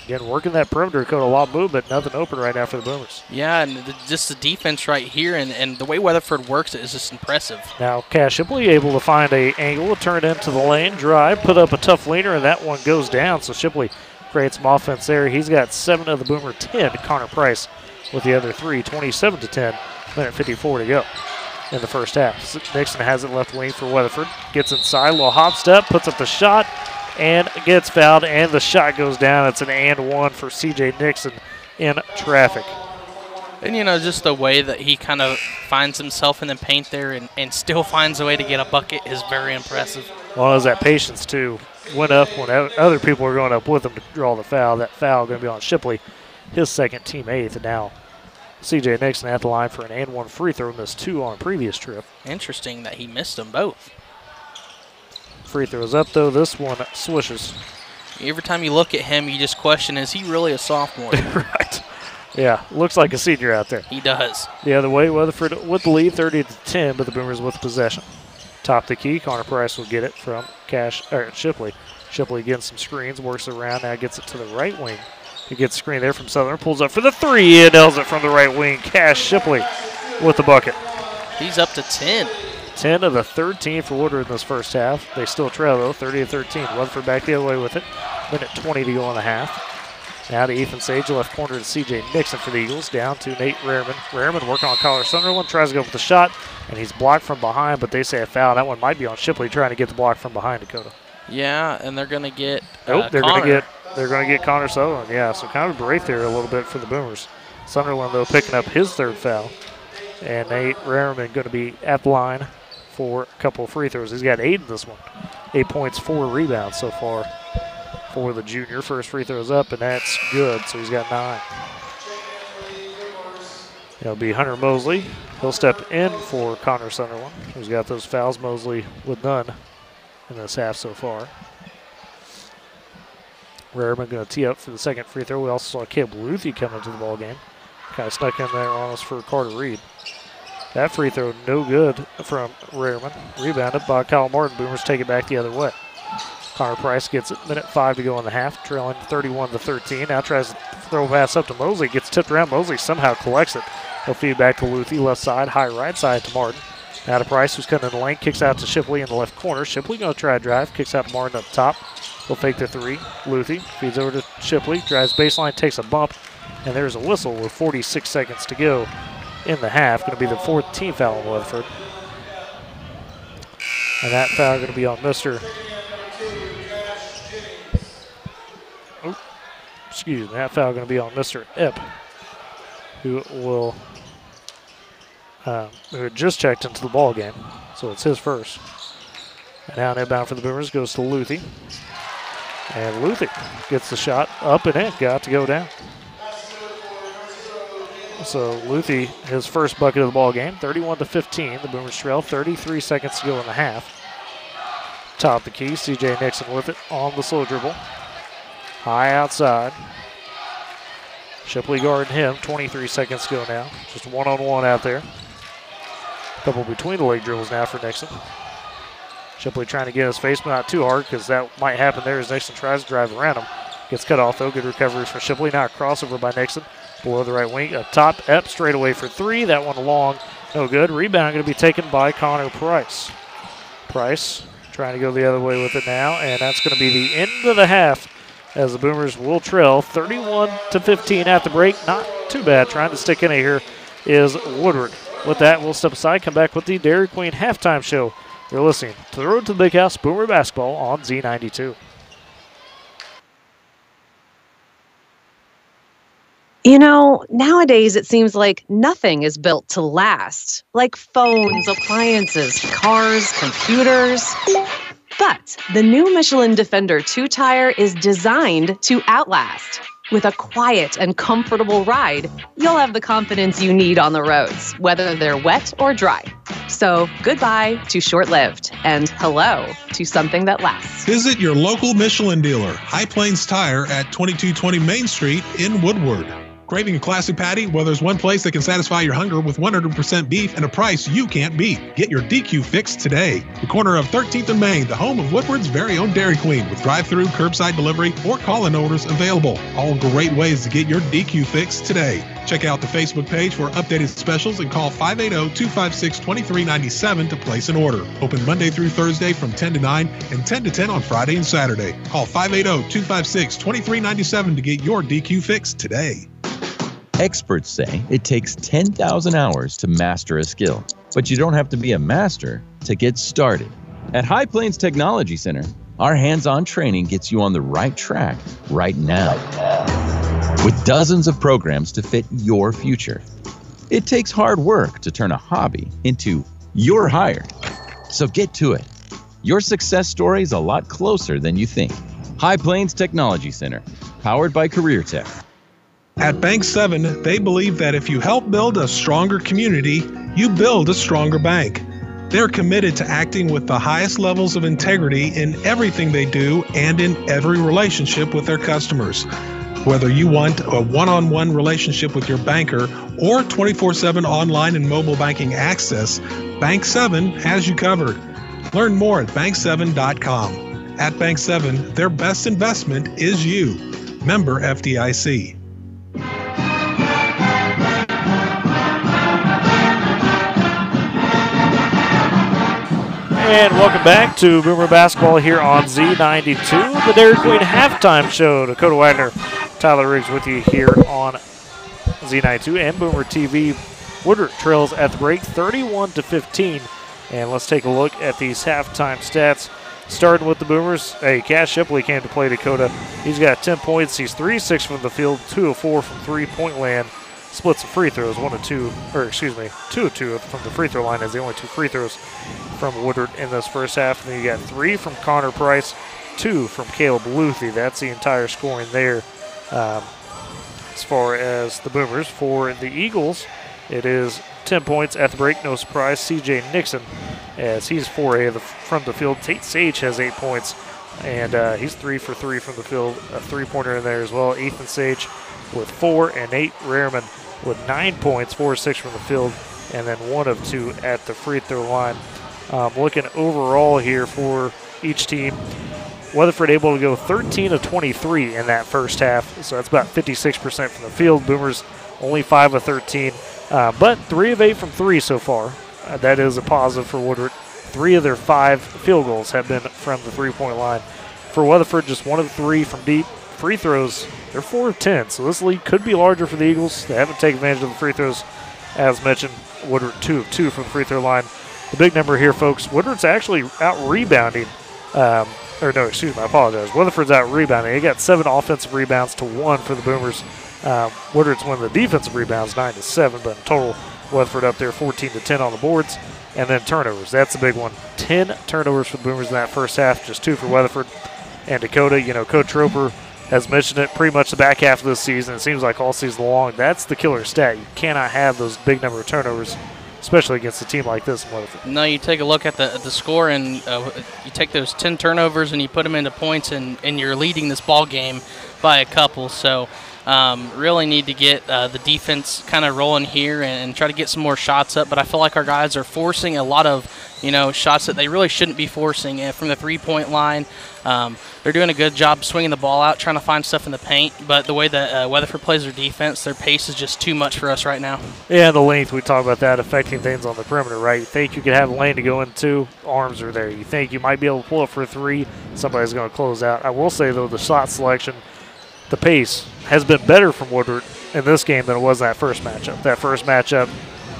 Again, working that perimeter code, a lot of movement, nothing open right now for the Boomers. Yeah, and just the defense right here, and the way Weatherford works is just impressive. Now Cash Shipley able to find a angle, turn it into the lane, drive, put up a tough leaner, and that one goes down. So Shipley creates some offense there. He's got 7 of the Boomer 10. Connor Price with the other 3, 27-10. Minute 54 to go in the first half. Nixon has it left wing for Weatherford. Gets inside, little hop step, puts up the shot, and gets fouled, and the shot goes down. It's an and one for C.J. Nixon in traffic. And, you know, just the way that he kind of finds himself in the paint there and still finds a way to get a bucket is very impressive. Well, as that patience, too, went up when other people were going up with him to draw the foul. That foul going to be on Shipley, his second, team 8th, and now C.J. Nixon at the line for an and one free throw, missed 2 on a previous trip. Interesting that he missed them both. Free throws up, though. This one swishes. Every time you look at him, you just question, is he really a sophomore? Right. Yeah, looks like a senior out there. He does. The other way, Weatherford with the lead, 30-10, but the Boomers with possession. Top the key, Connor Price will get it from Shipley. Shipley getting some screens, works around, now gets it to the right wing. He gets a screen there from Southern, pulls up for the 3, and nails it from the right wing. Cash Shipley with the bucket. He's up to 10. 10 of the 13 for Woodward in this first half. They still trail, though, 30-13. Weatherford back the other way with it. Minute 20 to go in the half. Now to Ethan Sage, left corner to C.J. Nixon for the Eagles. Down to Nate Rehrman. Rehrman working on Collar Sunderland, tries to go for the shot, and he's blocked from behind, but they say a foul. That one might be on Shipley trying to get the block from behind, Dakota. Yeah, and they're going to get they're going to get Connor Sutherland. Yeah, so kind of a break there a little bit for the Boomers. Sunderland, though, picking up his 3rd foul. And Nate Rehrman going to be at the line for a couple of free throws. He's got 8 in this one. 8 points, 4 rebounds so far for the junior. First free throw's up, and that's good, so he's got 9. It'll be Hunter Mosley. He'll step in for Connor Sunderland, who's got those fouls. Mosley with none in this half so far. Rehrman going to tee up for the second free throw. We also saw Caleb Luthi come into the ball game. Kind of snuck in there on us for Carter Reed. That free throw no good from Rehrman. Rebounded by Kyle Martin. Boomers take it back the other way. Connor Price gets it. Minute 5 to go in the half, trailing 31-13. Now tries to throw a pass up to Mosley. Gets tipped around. Mosley somehow collects it. He'll feed back to Luthi, left side, high right side to Martin. Now to Price, who's coming in the lane, kicks out to Shipley in the left corner. Shipley going to try to drive, kicks out to Martin up top. He'll fake the 3. Luthi feeds over to Shipley, drives baseline, takes a bump, and there's a whistle with 46 seconds to go in the half. Going to be the 4th team foul on Weatherford. And that foul going to be on that foul going to be on Mr. Epp, who will who had just checked into the ball game, so it's his first. And now inbound for the Boomers goes to Luthi. And Luthi gets the shot up and in, got to go down. So Luthi, his first bucket of the ball game, 31-15. The Boomers trail, 33 seconds to go in the half. Top the key, CJ Nixon with it on the slow dribble. High outside. Shipley guarding him, 23 seconds to go now. Just one-on-one out there. Couple between the leg dribbles now for Nixon. Shipley trying to get his face, but not too hard because that might happen there as Nixon tries to drive around him. Gets cut off though, good recoveries for Shipley. Now a crossover by Nixon. Below the right wing, up top, Epp straight away for three. That one long, no good. Rebound going to be taken by Connor Price. Price trying to go the other way with it now, and that's going to be the end of the half as the Boomers will trail 31-15 at the break. Not too bad. Trying to stick in it here is Woodward. With that, we'll step aside, come back with the Dairy Queen halftime show. You're listening to the Road to the Big House Boomer Basketball on Z92. You know, nowadays it seems like nothing is built to last, like phones, appliances, cars, computers. But the new Michelin Defender 2-tire is designed to outlast. With a quiet and comfortable ride, you'll have the confidence you need on the roads, whether they're wet or dry. So goodbye to short-lived and hello to something that lasts. Visit your local Michelin dealer, High Plains Tire at 2220 Main Street in Woodward. Craving a classic patty? Well, there's one place that can satisfy your hunger with 100% beef and a price you can't beat. Get your DQ fix today. The corner of 13th and Main, the home of Woodward's very own Dairy Queen, with drive-through, curbside delivery, or call-in orders available. All great ways to get your DQ fix today. Check out the Facebook page for updated specials and call 580-256-2397 to place an order. Open Monday through Thursday from 10 to 9 and 10 to 10 on Friday and Saturday. Call 580-256-2397 to get your DQ fix today. Experts say it takes 10,000 hours to master a skill, but you don't have to be a master to get started. At High Plains Technology Center, our hands-on training gets you on the right track right now. With dozens of programs to fit your future. It takes hard work to turn a hobby into your hire. So get to it. Your success story is a lot closer than you think. High Plains Technology Center, powered by Career Tech. At Bank 7, they believe that if you help build a stronger community, you build a stronger bank. They're committed to acting with the highest levels of integrity in everything they do and in every relationship with their customers. Whether you want a one-on-one relationship with your banker or 24/7 online and mobile banking access, Bank 7 has you covered. Learn more at bank7.com. At Bank 7, their best investment is you. Member FDIC. And welcome back to Boomer Basketball here on Z92, the Dairy Queen halftime show. Dakota Wagner, Tyler Riggs with you here on Z92 and Boomer TV. Woodward trails at the break 31-15. And let's take a look at these halftime stats. Starting with the Boomers, hey, Cash Shipley came to play Dakota. He's got 10 points. He's 3-6 from the field, 2 of 4 from three-point land. Splits the free throws, 2 of 2 from the free throw line as the only 2 free throws from Woodward in this first half. And then you got 3 from Connor Price, 2 from Caleb Luthi. That's the entire scoring there as far as the Boomers. For the Eagles, it is 10 points at the break. No surprise, CJ Nixon, as he's 4A from the field. Tate Sage has 8 points, and he's 3 for 3 from the field. A three-pointer in there as well. Ethan Sage with 4, and Nate Rehrman with 9 points, 4 or 6 from the field, and then 1 of 2 at the free throw line. Looking overall here for each team, Weatherford able to go 13 of 23 in that first half, so that's about 56% from the field. Boomers only 5 of 13, but 3 of 8 from 3 so far. That is a positive for Woodward. 3 of their 5 field goals have been from the three-point line. For Weatherford, just 1 of 3 from deep. Free throws, they're 4 of 10, so this lead could be larger for the Eagles. They haven't taken advantage of the free throws. As mentioned, Woodward 2 of 2 from the free throw line. The big number here, folks, Woodward's actually out-rebounding. I apologize. Weatherford's out-rebounding. They got 7 offensive rebounds to 1 for the Boomers. Woodward's one of the defensive rebounds, 9 to 7, but in total, Weatherford up there 14 to 10 on the boards. And then turnovers, that's the big one. 10 turnovers for the Boomers in that first half, just 2 for Weatherford. And Dakota, Coach Roper has mentioned it pretty much the back half of this season. It seems like all season long. That's the killer stat. You cannot have those big number of turnovers especially against a team like this in Weatherford. No, you take a look at the score, and you take those 10 turnovers and you put them into points, and you're leading this ball game by a couple. So really need to get the defense kind of rolling here and try to get some more shots up. But I feel like our guys are forcing a lot of shots that they really shouldn't be forcing from the three-point line. They're doing a good job swinging the ball out, trying to find stuff in the paint. But the way that Weatherford plays their defense, their pace is just too much for us right now. Yeah, the length, we talk about that affecting things on the perimeter, right? You think you could have a lane to go into, arms are there. You think you might be able to pull up for a three, somebody's going to close out. I will say, though, the shot selection, the pace has been better from Woodward in this game than it was in that first matchup. That first matchup,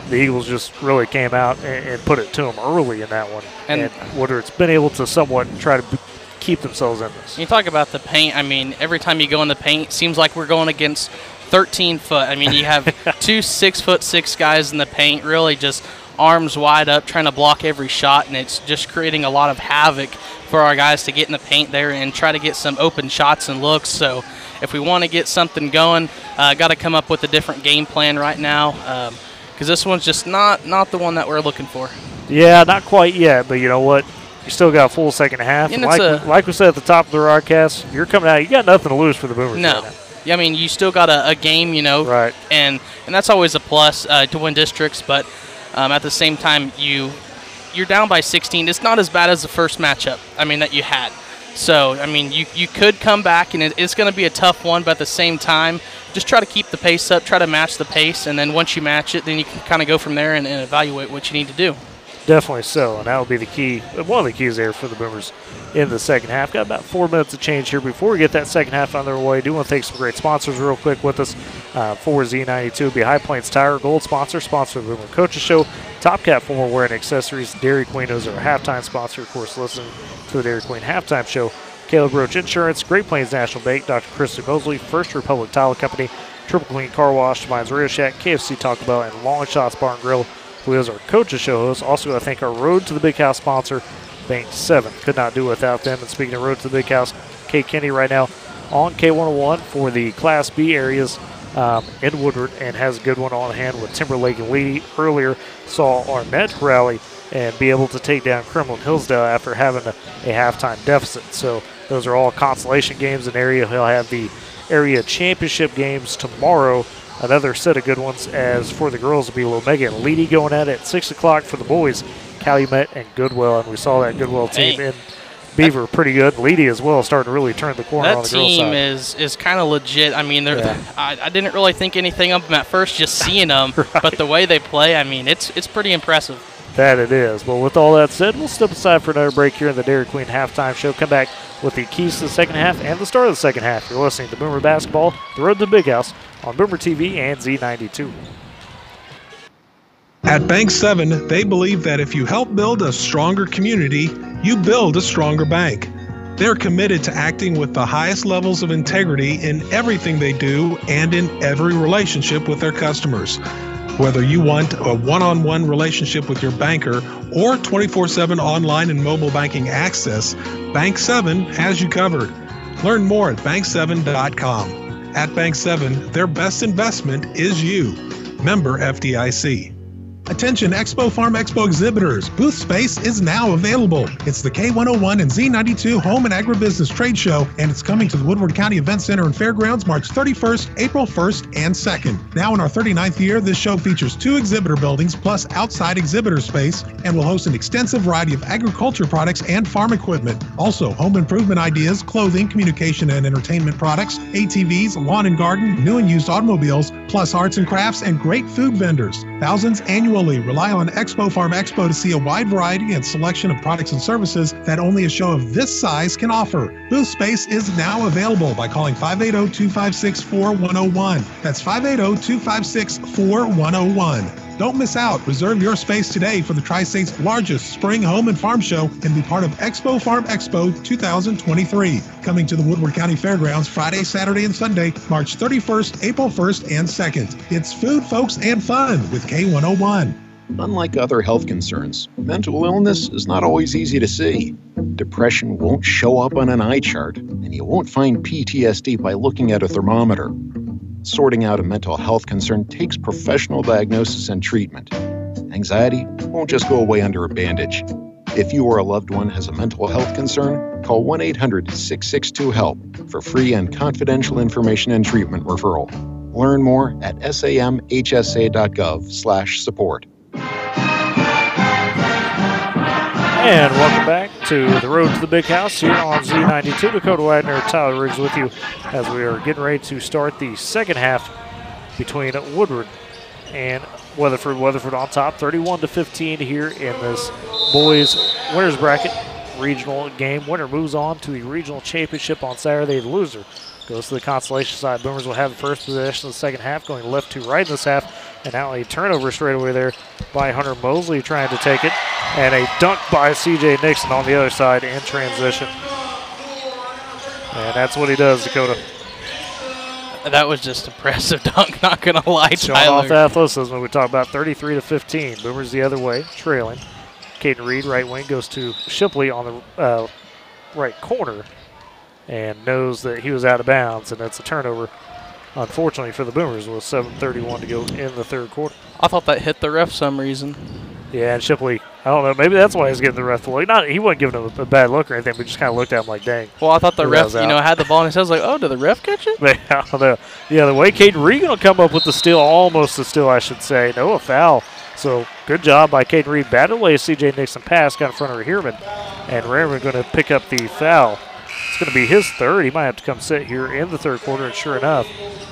the Eagles just really came out and put it to them early in that one. And Woodward's been able to somewhat try to keep themselves in this. You talk about the paint. I mean, every time you go in the paint, it seems like we're going against 13 foot. I mean, you have 2 6'6" guys in the paint, really just arms wide up, trying to block every shot, and it's just creating a lot of havoc for our guys to get in the paint there and try to get some open shots and looks. So if we want to get something going, got to come up with a different game plan right now, because this one's just not the one that we're looking for. Yeah, not quite yet, but you know what? You still got a full second half. And like we said at the top of the broadcast, you're coming out, you got nothing to lose for the Boomers. No. Right now. I mean, you still got a game, Right. And that's always a plus to win districts, but at the same time, you're down by 16. It's not as bad as the first matchup, that you had. So, you could come back, and it's going to be a tough one, but at the same time, just try to keep the pace up, try to match the pace, and then once you match it, then you can kind of go from there and evaluate what you need to do. Definitely so, and that will be the key, one of the keys there for the Boomers in the second half. Got about 4 minutes of change here before we get that second half underway. I do want to thank some great sponsors real quick with us for Z92. It'll be High Plains Tire, gold sponsor of the Boomer Coaches Show. Top Cat Formal Wear and Accessories. Dairy Queen is our halftime sponsor. Of course, listen to the Dairy Queen halftime show. Caleb Roach Insurance, Great Plains National Bank, Dr. Kristen Mosley, First Republic Tile Company, Triple Queen Car Wash, Mines Radio Shack, KFC Taco Bell, and Long Shots Bar and Grill, who is our Coaches Show host. Also got to thank our Road to the Big House sponsor, Bank 7. Could not do without them. And speaking of Road to the Big House, Kate Kenny right now on K101 for the Class B areas in Woodward, and has a good one on hand with Timberlake and Lee. Earlier saw Arnett rally and be able to take down Kremlin Hillsdale after having a halftime deficit. So those are all consolation games in the area. He'll have the area championship games tomorrow. Another set of good ones, as for the girls, will be Lomega and Leedy going at it at 6 o'clock. For the boys, Calumet and Goodwell. And we saw that Goodwell team in Beaver pretty good. Leedy as well starting to really turn the corner on the girls' side. That team is kind of legit. I didn't really think anything of them at first, just seeing them. Right. But the way they play, it's pretty impressive. That it is. Well, with all that said, we'll step aside for another break here in the Dairy Queen halftime show. Come back with the keys to the second half and the start of the second half. You're listening to Boomer Basketball, the Road to the Big House, on Boomer TV and Z92. At Bank 7, they believe that if you help build a stronger community, you build a stronger bank. They're committed to acting with the highest levels of integrity in everything they do and in every relationship with their customers. Whether you want a one-on-one relationship with your banker or 24/7 online and mobile banking access, Bank 7 has you covered. Learn more at bank7.com. At Bank 7, their best investment is you. Member FDIC. Attention Expo Farm Expo exhibitors, booth space is now available. It's the K101 and Z92 Home and Agribusiness Trade Show, and it's coming to the Woodward County Event Center and Fairgrounds March 31st, April 1st, and 2nd. Now in our 39th year, this show features 2 exhibitor buildings plus outside exhibitor space, and will host an extensive variety of agriculture products and farm equipment. Also, home improvement ideas, clothing, communication and entertainment products, ATVs, lawn and garden, new and used automobiles, plus arts and crafts and great food vendors. Thousands annually rely on Expo Farm Expo to see a wide variety and selection of products and services that only a show of this size can offer. Booth space is now available by calling 580-256-4101. That's 580-256-4101. Don't miss out. Reserve your space today for the Tri-State's largest spring home and farm show and be part of Expo Farm Expo 2023. Coming to the Woodward County Fairgrounds Friday, Saturday, and Sunday, March 31st, April 1st, and 2nd. It's food, folks, and fun with K101. Unlike other health concerns, mental illness is not always easy to see. Depression won't show up on an eye chart, and you won't find PTSD by looking at a thermometer. Sorting out a mental health concern takes professional diagnosis and treatment. Anxiety won't just go away under a bandage. If you or a loved one has a mental health concern, call 1-800-662-HELP for free and confidential information and treatment referral. Learn more at samhsa.gov/support. And welcome back to the Road to the Big House here on Z92. Dakota Wagner, Tyler Riggs with you as we are getting ready to start the second half between Woodward and Weatherford. Weatherford on top, 31-15 here in this boys winners bracket regional game. Winner moves on to the regional championship on Saturday. The loser goes to the consolation side. Boomers will have the first possession of the second half, going left to right in this half. And now a turnover straight away there by Hunter Mosley trying to take it. And a dunk by C.J. Nixon on the other side in transition. And that's what he does, Dakota. That was just impressive dunk, not going to lie, Showing off the athleticism. We talked about 33-15. Boomers the other way, trailing. Caden Reed, right wing, goes to Shipley on the right corner and knows that he was out of bounds, and that's a turnover. Unfortunately for the Boomers, with 7:31 to go in the third quarter. I thought that hit the ref for some reason. Yeah, and Shipley, I don't know, maybe that's why he's giving the ref the look. He wasn't giving him a bad look or anything, but just kind of looked at him like, dang. Well, I thought the ref, had the ball in his hands, like, oh, did the ref catch it? I don't know. Yeah, the way Caden Reed going to come up with the steal, almost a steal, I should say. No, a foul. So good job by Caden Reed. Batted away a C.J. Nixon pass, got in front of Rearman, and Rearman going to pick up the foul. It's going to be his third. He might have to come sit here in the third quarter, and sure enough,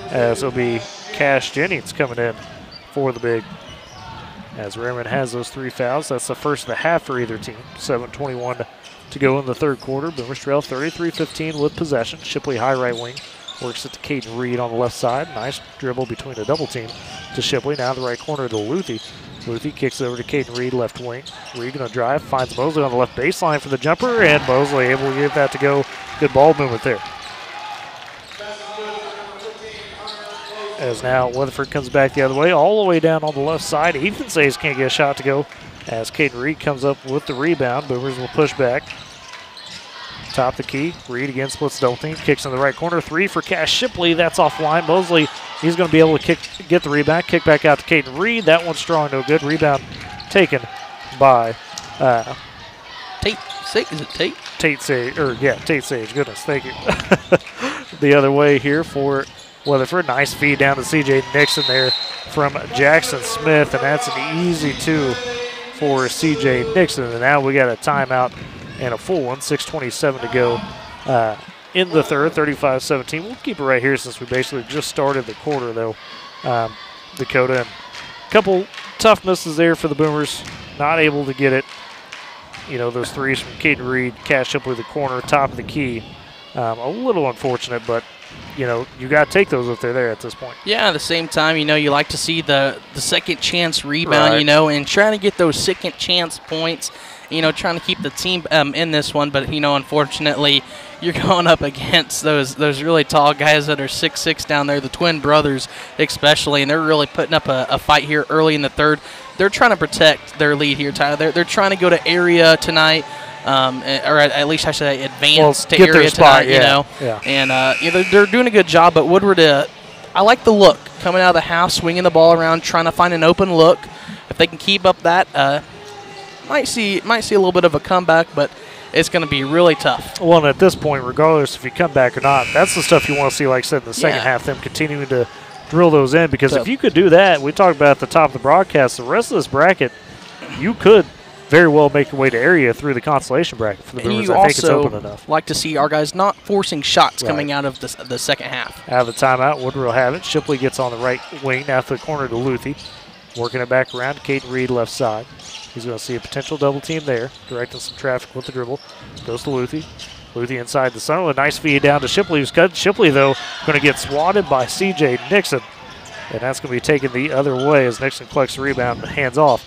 as it'll be Cash Jennings coming in for the big. As Rearman has those three fouls, that's the first of the half for either team. 7:21 to go in the third quarter. Boomers trail 33-15 with possession. Shipley high right wing works it to Caden Reed on the left side. Nice dribble between a double team to Shipley. Now the right corner to Luthi. Luthi kicks it over to Caden Reed, left wing. Reed going to drive, finds Mosley on the left baseline for the jumper, and Mosley able to get that to go. Good ball movement there. As now Weatherford comes back the other way, all the way down on the left side. Ethan Sayes can't get a shot to go as Caden Reed comes up with the rebound. Boomers will push back. Top the key. Reed again splits double team. Kicks in the right corner. Three for Cash Shipley. That's offline. Mosley, he's going to be able to get the rebound. Kick back out to Caden Reed. That one's strong, no good. Rebound taken by Tate. Is it Tate? Tate Sage. Tate Sage. Goodness, thank you. The other way here for Weatherford. Nice feed down to C.J. Nixon there from Jackson Smith, and that's an easy two for C.J. Nixon. And now we got a timeout and a full one. 6:27 to go in the third, 35-17. We'll keep it right here since we basically just started the quarter, though, Dakota. And a couple tough misses there for the Boomers. Not able to get it. Those threes from Caden Reed, Cash Shipley the corner, top of the key. A little unfortunate, but you got to take those if they're there at this point. Yeah, at the same time, you like to see the second chance rebound, right. And trying to get those second chance points, trying to keep the team in this one. But, unfortunately, you're going up against those really tall guys that are 6'6" down there, the twin brothers especially, and they're really putting up a fight here early in the third. They're trying to protect their lead here, Tyler. They're trying to go to area tonight. Or at least I should say advance to area spot, tonight, Yeah. And they're doing a good job. But Woodward, I like the look coming out of the half, swinging the ball around, trying to find an open look. If they can keep up that, might see a little bit of a comeback, but it's going to be really tough. Well, and at this point, regardless if you come back or not, that's the stuff you want to see, like I said, in the second half, them continuing to drill those in. Because if you could do that, we talked about at the top of the broadcast, the rest of this bracket, you could very well make your way to area through the consolation bracket for the Boomers. I think it's open enough. Like to see our guys not forcing shots coming out of the second half. Out of the timeout, Woodward will have it. Shipley gets on the right wing, now to the corner to Luthi. Working it back around to Caden Reed, left side. He's going to see a potential double team there, directing some traffic with the dribble. Goes to Luthi. Luthi inside the center. A nice feed down to Shipley, who's cut. Shipley, though, going to get swatted by C.J. Nixon. And that's going to be taken the other way as Nixon collects the rebound and hands off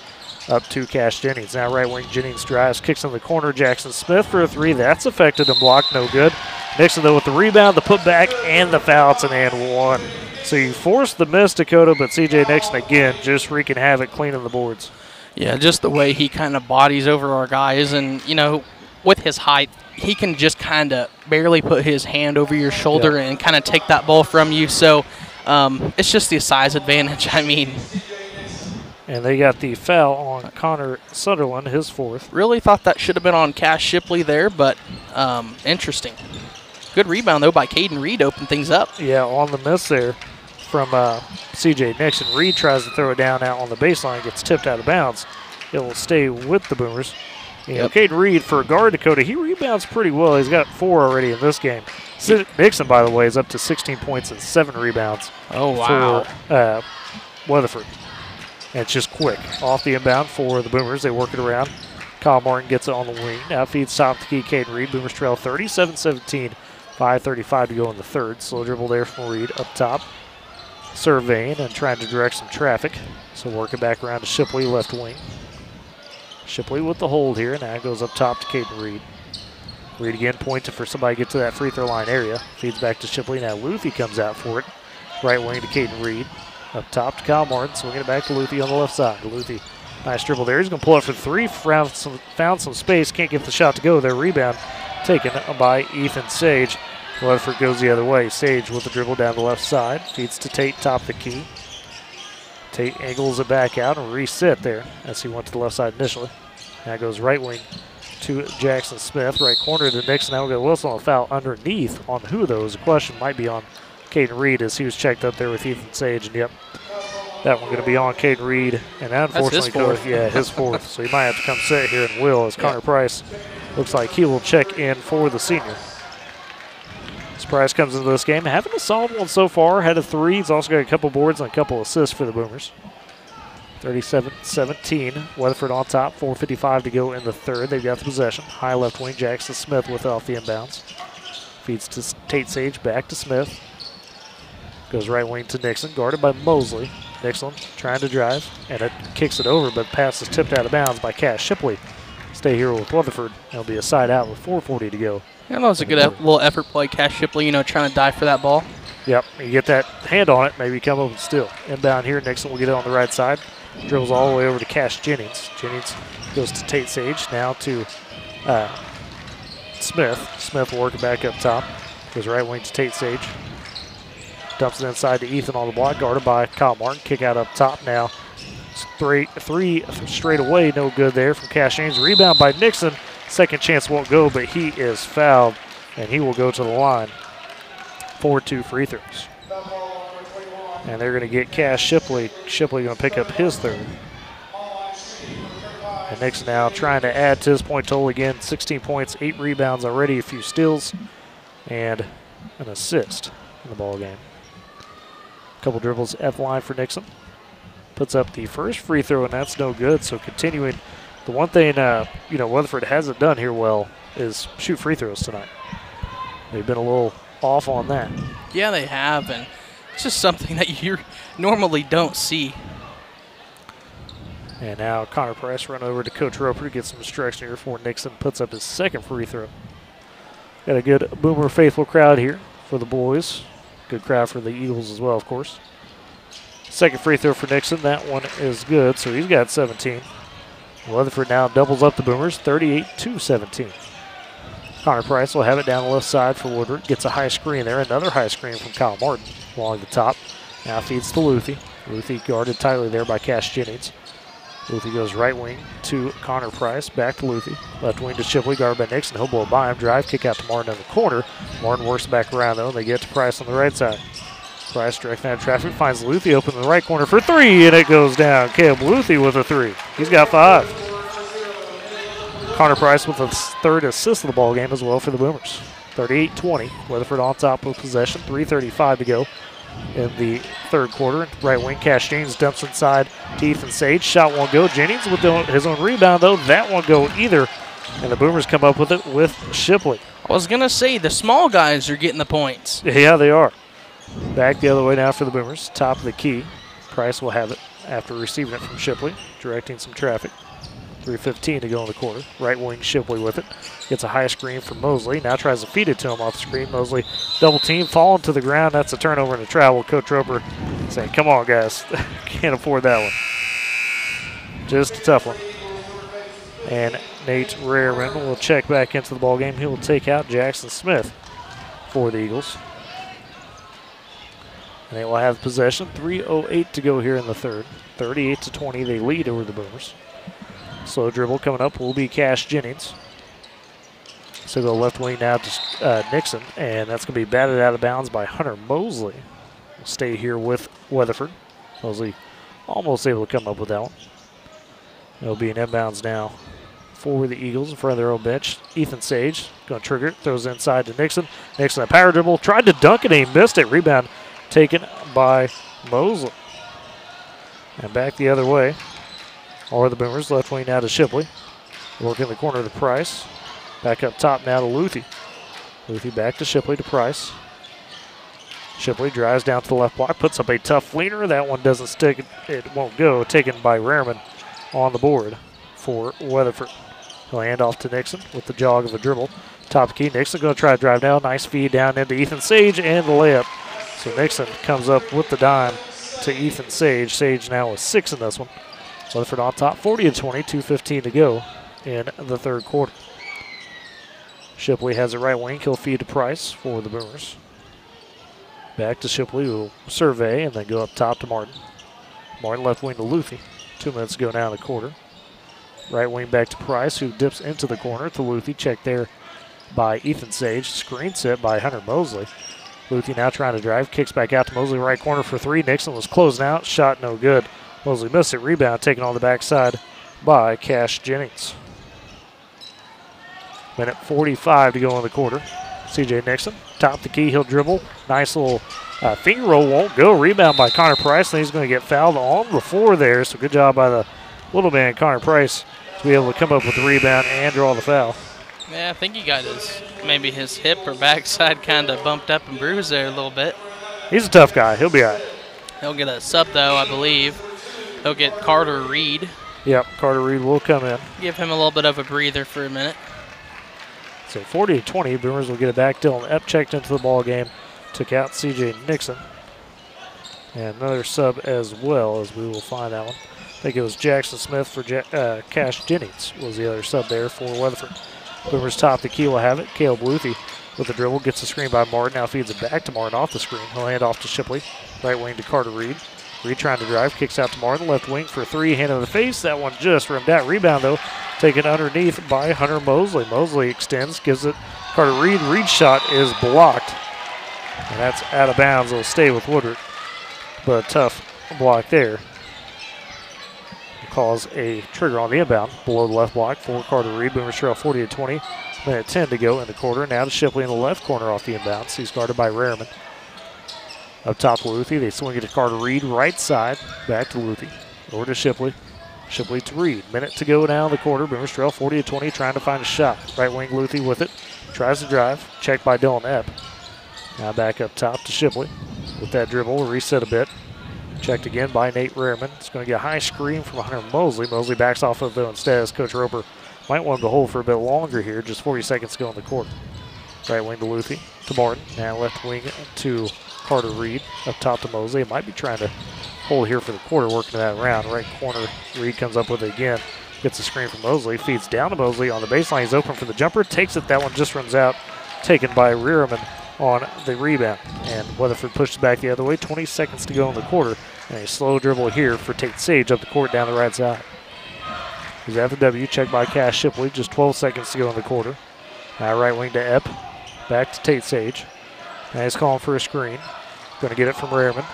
up to Cash Jennings. Now right wing Jennings drives, kicks in the corner. Jackson Smith for a three. That's affected and blocked, no good. Nixon, though, with the rebound, the putback, and the foul. It's an and one. So you forced the miss, Dakota, but C.J. Nixon, again, just wreaking havoc, cleaning the boards. Yeah, just the way he kind of bodies over our guys. And, with his height, he can just kind of barely put his hand over your shoulder and kind of take that ball from you. So it's just the size advantage. And they got the foul on Connor Sutherland, his fourth. Really thought that should have been on Cash Shipley there, but interesting. Good rebound, though, by Caden Reed, opened things up. Yeah, on the miss there from C.J. Nixon. Reed tries to throw it down out on the baseline, gets tipped out of bounds. It will stay with the Boomers. You know, Caden Reed, for a guard Dakota, he rebounds pretty well. He's got 4 already in this game. Nixon, by the way, is up to 16 points and 7 rebounds. Oh, wow. For Weatherford. And it's just quick. Off the inbound for the Boomers. They work it around. Kyle Martin gets it on the wing. Now feeds top to key Caden Reed. Boomers trail 37-17. 5:35 to go in the third. Slow dribble there from Reed up top. Surveying and trying to direct some traffic. So working back around to Shipley, left wing. Shipley with the hold here. Now it goes up top to Caden Reed. Reed again pointing for somebody to get to that free throw line area. Feeds back to Shipley. Now Luthi comes out for it. Right wing to Caden Reed. Up top to Kyle Martin, swinging it back to Luthi on the left side. Luthi, nice dribble there. He's going to pull up for 3. Found some space. Can't get the shot to go there. Rebound taken by Ethan Sage. Weatherford goes the other way. Sage with the dribble down the left side. Feeds to Tate, top the key. Tate angles it back out and reset there as he went to the left side initially. Now goes right wing to Jackson Smith. Right corner to Nixon. Now we got Wilson on a foul underneath. On who, though, is a question. Might be on Caden Reed as he was checked up there with Ethan Sage. And, yep, that one going to be on Caden Reed. And that unfortunately, his fourth. So he might have to come sit here and will as Connor Price looks like he will check in for the senior. As Price comes into this game, having a solid one so far. Had a 3. He's also got a couple boards and a couple assists for the Boomers. 37-17. Weatherford on top. 4:55 to go in the third. They've got the possession. High left wing. Jackson Smith with it off the inbounds. Feeds to Tate Sage. Back to Smith. Goes right wing to Nixon. Guarded by Mosley. Nixon trying to drive. And it kicks it over, but pass is tipped out of bounds by Cash Shipley. Stay here with Weatherford. It'll be a side out with 4:40 to go. Yeah, that was a good little effort play. Cash Shipley, trying to dive for that ball. Yep, you get that hand on it, maybe come up and steal. Inbound here, Nixon will get it on the right side. Dribbles all the way over to Cash Jennings. Jennings goes to Tate Sage, now to Smith. Smith will work it back up top. Goes right wing to Tate Sage. Dumps it inside to Ethan on the block, guarded by Kyle Martin. Kick out up top now. 3 straight away, no good there from Cash Jennings. Rebound by Nixon. Second chance won't go, but he is fouled, and he will go to the line for 2 free throws. And they're going to get Cash Shipley. Shipley going to pick up his third. And Nixon now trying to add to his point total again. 16 points, 8 rebounds already, a few steals, and an assist in the ball game. A couple dribbles F line for Nixon. Puts up the first free throw, and that's no good. So continuing, the one thing Weatherford hasn't done here well is shoot free throws tonight. They've been a little off on that. Yeah, they have, and it's just something that you normally don't see. And now Connor Price run over to Coach Roper to get some instruction here before Nixon puts up his second free throw. Got a good Boomer faithful crowd here for the boys. Good crowd for the Eagles as well, of course. Second free throw for Nixon. That one is good, so he's got 17. Weatherford now doubles up the Boomers, 38-17. Connor Price will have it down the left side for Woodward. Gets a high screen there. Another high screen from Kyle Martin along the top. Now feeds to Luthi. Luthi guarded tightly there by Cash Jennings. Luthi goes right wing to Connor Price. Back to Luthi. Left wing to Shipley, guarded by Nixon. He'll blow by him. Drive, kick out to Martin in the corner. Martin works back around, though, and they get to Price on the right side. Price directing out traffic. Finds Luthi open in the right corner for 3, and it goes down. Caleb Luthi with a 3. He's got 5. Connor Price with his third assist of the ball game as well for the Boomers. 38-20. Weatherford on top of possession. 3:35 to go in the third quarter. Right wing, Cash Jennings dumps inside to Ethan Sage. Shot won't go. Jennings with his own rebound, though. That won't go either. And the Boomers come up with it with Shipley. I was going to say, the small guys are getting the points. Yeah, they are. Back the other way now for the Boomers. Top of the key. Price will have it after receiving it from Shipley, directing some traffic. 3:15 to go in the quarter. Right wing Shipley with it. Gets a high screen from Mosley. Now tries to feed it to him off the screen. Mosley double team, falling to the ground. That's a turnover and a travel. Coach Roper saying, come on, guys. Can't afford that one. Just a tough one. And Nate Rehrman will check back into the ballgame. He will take out Jackson Smith for the Eagles. And they will have possession. 3:08 to go here in the third. 38-20, they lead over the Boomers. Slow dribble coming up will be Cash Jennings. So go left wing now to Nixon, and that's going to be batted out of bounds by Hunter Mosley. We'll stay here with Weatherford. Mosley almost able to come up with that one. It'll be an inbounds now for the Eagles in front of their own bench. Ethan Sage going to trigger it, throws inside to Nixon. Nixon a power dribble, tried to dunk it, and he missed it. Rebound taken by Mosley. And back the other way are the Boomers. Left wing now to Shipley. Working the corner to Price. Back up top now to Luthi. Luthi back to Shipley to Price. Shipley drives down to the left block, puts up a tough leaner. That one doesn't stick. It won't go. Taken by Rehrman on the board for Weatherford. He'll hand off to Nixon with the jog of a dribble. Top of the key. Nixon going to try to drive down. Nice feed down into Ethan Sage and the layup. So Nixon comes up with the dime to Ethan Sage. Sage now with 6 in this one. Weatherford on top, 40-20, 2:15 to go in the third quarter. Shipley has a right wing. He'll feed to Price for the Boomers. Back to Shipley, who will survey and then go up top to Martin. Martin left wing to Luthi. 2 minutes to go now in the quarter. Right wing back to Price, who dips into the corner to Luthi. Check there by Ethan Sage. Screen set by Hunter Mosley. Luthi now trying to drive. Kicks back out to Mosley. Right corner for 3. Nixon was closing out. Shot no good. Mosley missed it. Rebound taken on the backside by Cash Jennings. Minute 45 to go in the quarter. CJ Nixon, top the key, he'll dribble. Nice little finger roll, won't go. Rebound by Connor Price, and he's going to get fouled on the floor there. So good job by the little man, Connor Price, to be able to come up with the rebound and draw the foul. Yeah, I think he got his hip or backside kind of bumped up and bruised there a little bit. He's a tough guy. He'll be all right. He'll get a sub, though, I believe. He'll get Carter Reed. Yep, Carter Reed will come in. Give him a little bit of a breather for a minute. So 40-20, Boomers will get it back. Dylan Epp checked into the ball game, took out C.J. Nixon. And another sub as well, as we will find that one. I think it was Jackson Smith for Cash Jennings was the other sub there for Weatherford. Boomers top the key will have it. Caleb Luthi with the dribble, gets the screen by Martin, now feeds it back to Martin off the screen. He'll hand off to Shipley. Right wing to Carter Reed. Reed trying to drive, kicks out to Martin, left wing for 3, hand in the face. That one just rimmed out. Rebound, though, taken underneath by Hunter Mosley. Mosley extends, gives it Carter Reed. Reed's shot is blocked, and that's out of bounds. It'll stay with Woodward, but a tough block there. It'll cause a trigger on the inbound below the left block for Carter Reed. Boomers trail 40-20. Minute 10 to go in the quarter. Now to Shipley in the left corner off the inbounds. He's guarded by Rehrman. Up top to Luthi. They swing it to Carter Reed. Right side. Back to Luthi. Over to Shipley. Shipley to Reed. Minute to go now in the quarter. Boomers trail 40-20. Trying to find a shot. Right wing Luthi with it. Tries to drive. Checked by Dylan Epp. Now back up top to Shipley. With that dribble. Reset a bit. Checked again by Nate Rehrman. It's going to get a high screen from Hunter Mosley. Mosley backs off of it, though, instead, as Coach Roper might want him to hold for a bit longer here. Just 40 seconds to go in the quarter. Right wing to Luthi. To Martin. Now left wing to Carter Reed. Up top to Mosley. Might be trying to hold here for the quarter, working that around. Right corner. Reed comes up with it again. Gets the screen from Mosley. Feeds down to Mosley on the baseline. He's open for the jumper. Takes it. That one just runs out. Taken by Rehrman on the rebound. And Weatherford pushes back the other way. 20 seconds to go in the quarter. And a slow dribble here for Tate Sage up the court down the right side. He's at the W. Checked by Cash Shipley. Just 12 seconds to go in the quarter. Now right wing to Epp. Back to Tate Sage. Now he's calling for a screen. Going to get it from Rehrman.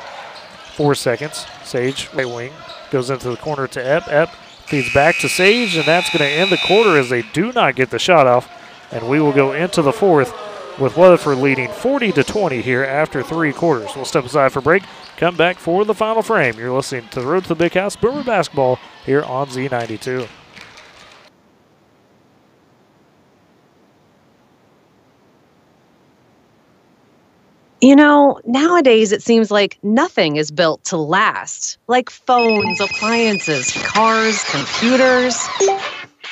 4 seconds. Sage, right wing. Goes into the corner to Epp. Epp feeds back to Sage, and that's going to end the quarter as they do not get the shot off. And we will go into the fourth with Weatherford leading 40-20 here after 3 quarters. We'll step aside for break. Come back for the final frame. You're listening to the Road to the Big House Boomer Basketball here on Z92. You know, nowadays it seems like nothing is built to last, like phones, appliances, cars, computers.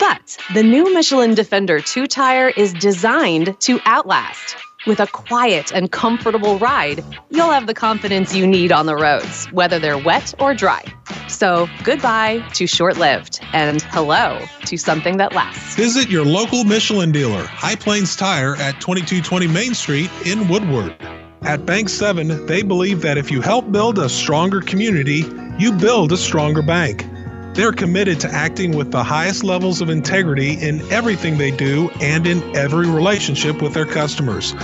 But the new Michelin Defender 2-tire is designed to outlast. With a quiet and comfortable ride, you'll have the confidence you need on the roads, whether they're wet or dry. So goodbye to short-lived and hello to something that lasts. Visit your local Michelin dealer, High Plains Tire at 2220 Main Street in Woodward. At Bank 7, they believe that if you help build a stronger community, you build a stronger bank. They're committed to acting with the highest levels of integrity in everything they do and in every relationship with their customers.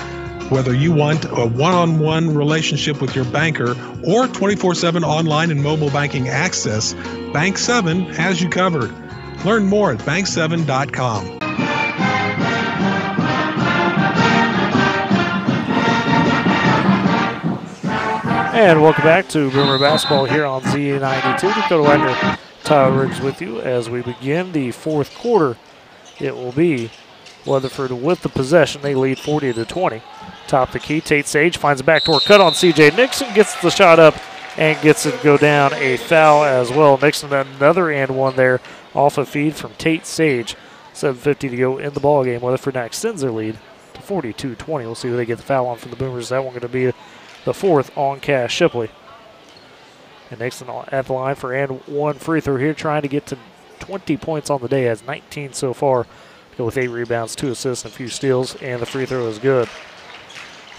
Whether you want a one-on-one relationship with your banker or 24/7 online and mobile banking access, Bank 7 has you covered. Learn more at bank7.com. And welcome back to Boomer Basketball here on Z92. Dakota Wagner, Tyler Riggs with you as we begin the fourth quarter. It will be Weatherford with the possession. They lead 40-20. Top the key, Tate Sage finds a backdoor cut on C.J. Nixon, gets the shot up and gets it to go down. A foul as well. Nixon another and one there off a feed from Tate Sage. 7:50 to go in the ball game. Weatherford now extends their lead to 42-20. We'll see who they get the foul on for the Boomers. That one going to be the fourth on Cass Shipley. And Nixon at the line for and one free throw here, trying to get to 20 points on the day. Has 19 so far. Go with 8 rebounds, 2 assists, and a few steals, and the free throw is good.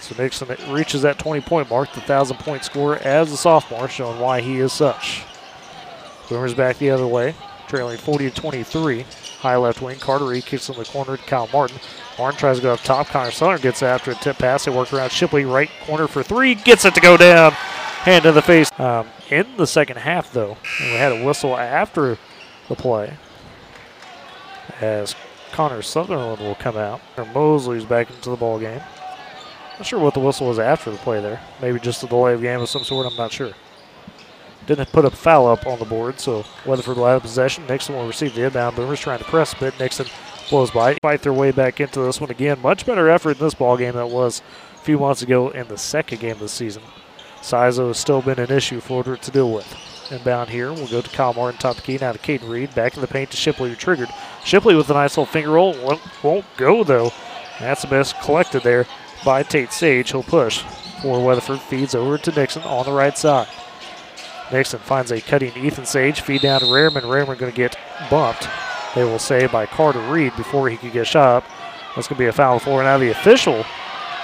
So Nixon reaches that 20-point mark, the 1,000-point scorer as a sophomore, showing why he is such. Boomers back the other way, trailing 40-23. High left wing, Carter Reed kicks in the corner to Kyle Martin. Martin tries to go up top. Connor Sumner gets after a tip pass. They work around Shipley, right corner for 3. Gets it to go down. Hand in the face. In the second half, though, and we had a whistle after the play as Connor Sutherland will come out. Mosley's back into the ball game. Not sure what the whistle was after the play there. Maybe just a delay of game of some sort. I'm not sure. Didn't put a foul up on the board, so Weatherford will have possession. Nixon will receive the inbound. Boomers trying to press a bit. Nixon blows by. Fight their way back into this one again. Much better effort in this ball game than it was a few months ago in the second game of the season. Sizo has still been an issue for Woodward to deal with. Inbound here, we'll go to Kyle Martin, top the key, now to Caden Reed. Back in the paint to Shipley, who triggered. Shipley with a nice little finger roll. Won't go, though. That's the best collected there by Tate Sage. He'll push for Weatherford. Feeds over to Nixon on the right side. Nixon finds a cutting Ethan Sage. Feed down to Rehrman. Rehrman going to get bumped, they will say, by Carter Reed before he could get shot up. That's going to be a foul for. Now the official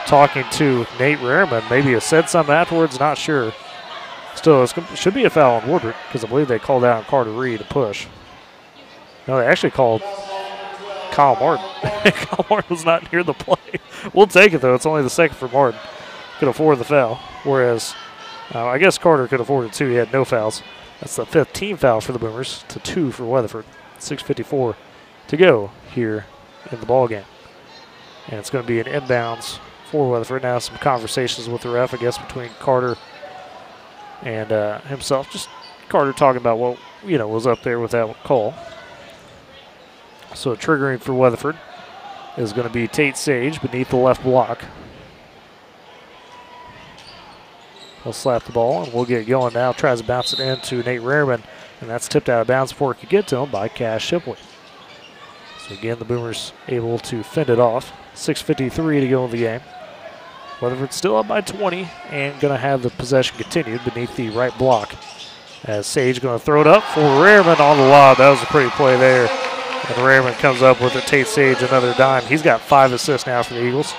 talking to Nate Rehrman. Maybe he said something afterwards, not sure. Still, it should be a foul on Woodward because I believe they called out on Carter Reed to push. No, they actually called Kyle Martin. Kyle Martin was not near the play. We'll take it, though. It's only the second for Martin. Could afford the foul. Whereas, I guess Carter could afford it, too. He had no fouls. That's the 5th team foul for the Boomers to 2 for Weatherford. 6:54 to go here in the ball game. And it's going to be an inbounds for Weatherford. Now some conversations with the ref, I guess, between Carter and himself. Just Carter talking about what, was up there with that call. So triggering for Weatherford is going to be Tate Sage beneath the left block. He'll slap the ball, and we'll get going now. Tries to bounce it into Nate Rehrman, and that's tipped out of bounds before it could get to him by Cass Shipley. So again, the Boomers able to fend it off. 6:53 to go in the game. Weatherford still up by 20 and going to have the possession continued beneath the right block. As Sage going to throw it up for Rehrman on the lob. That was a pretty play there. And Rehrman comes up with it. Tate Sage another dime. He's got 5 assists now for the Eagles.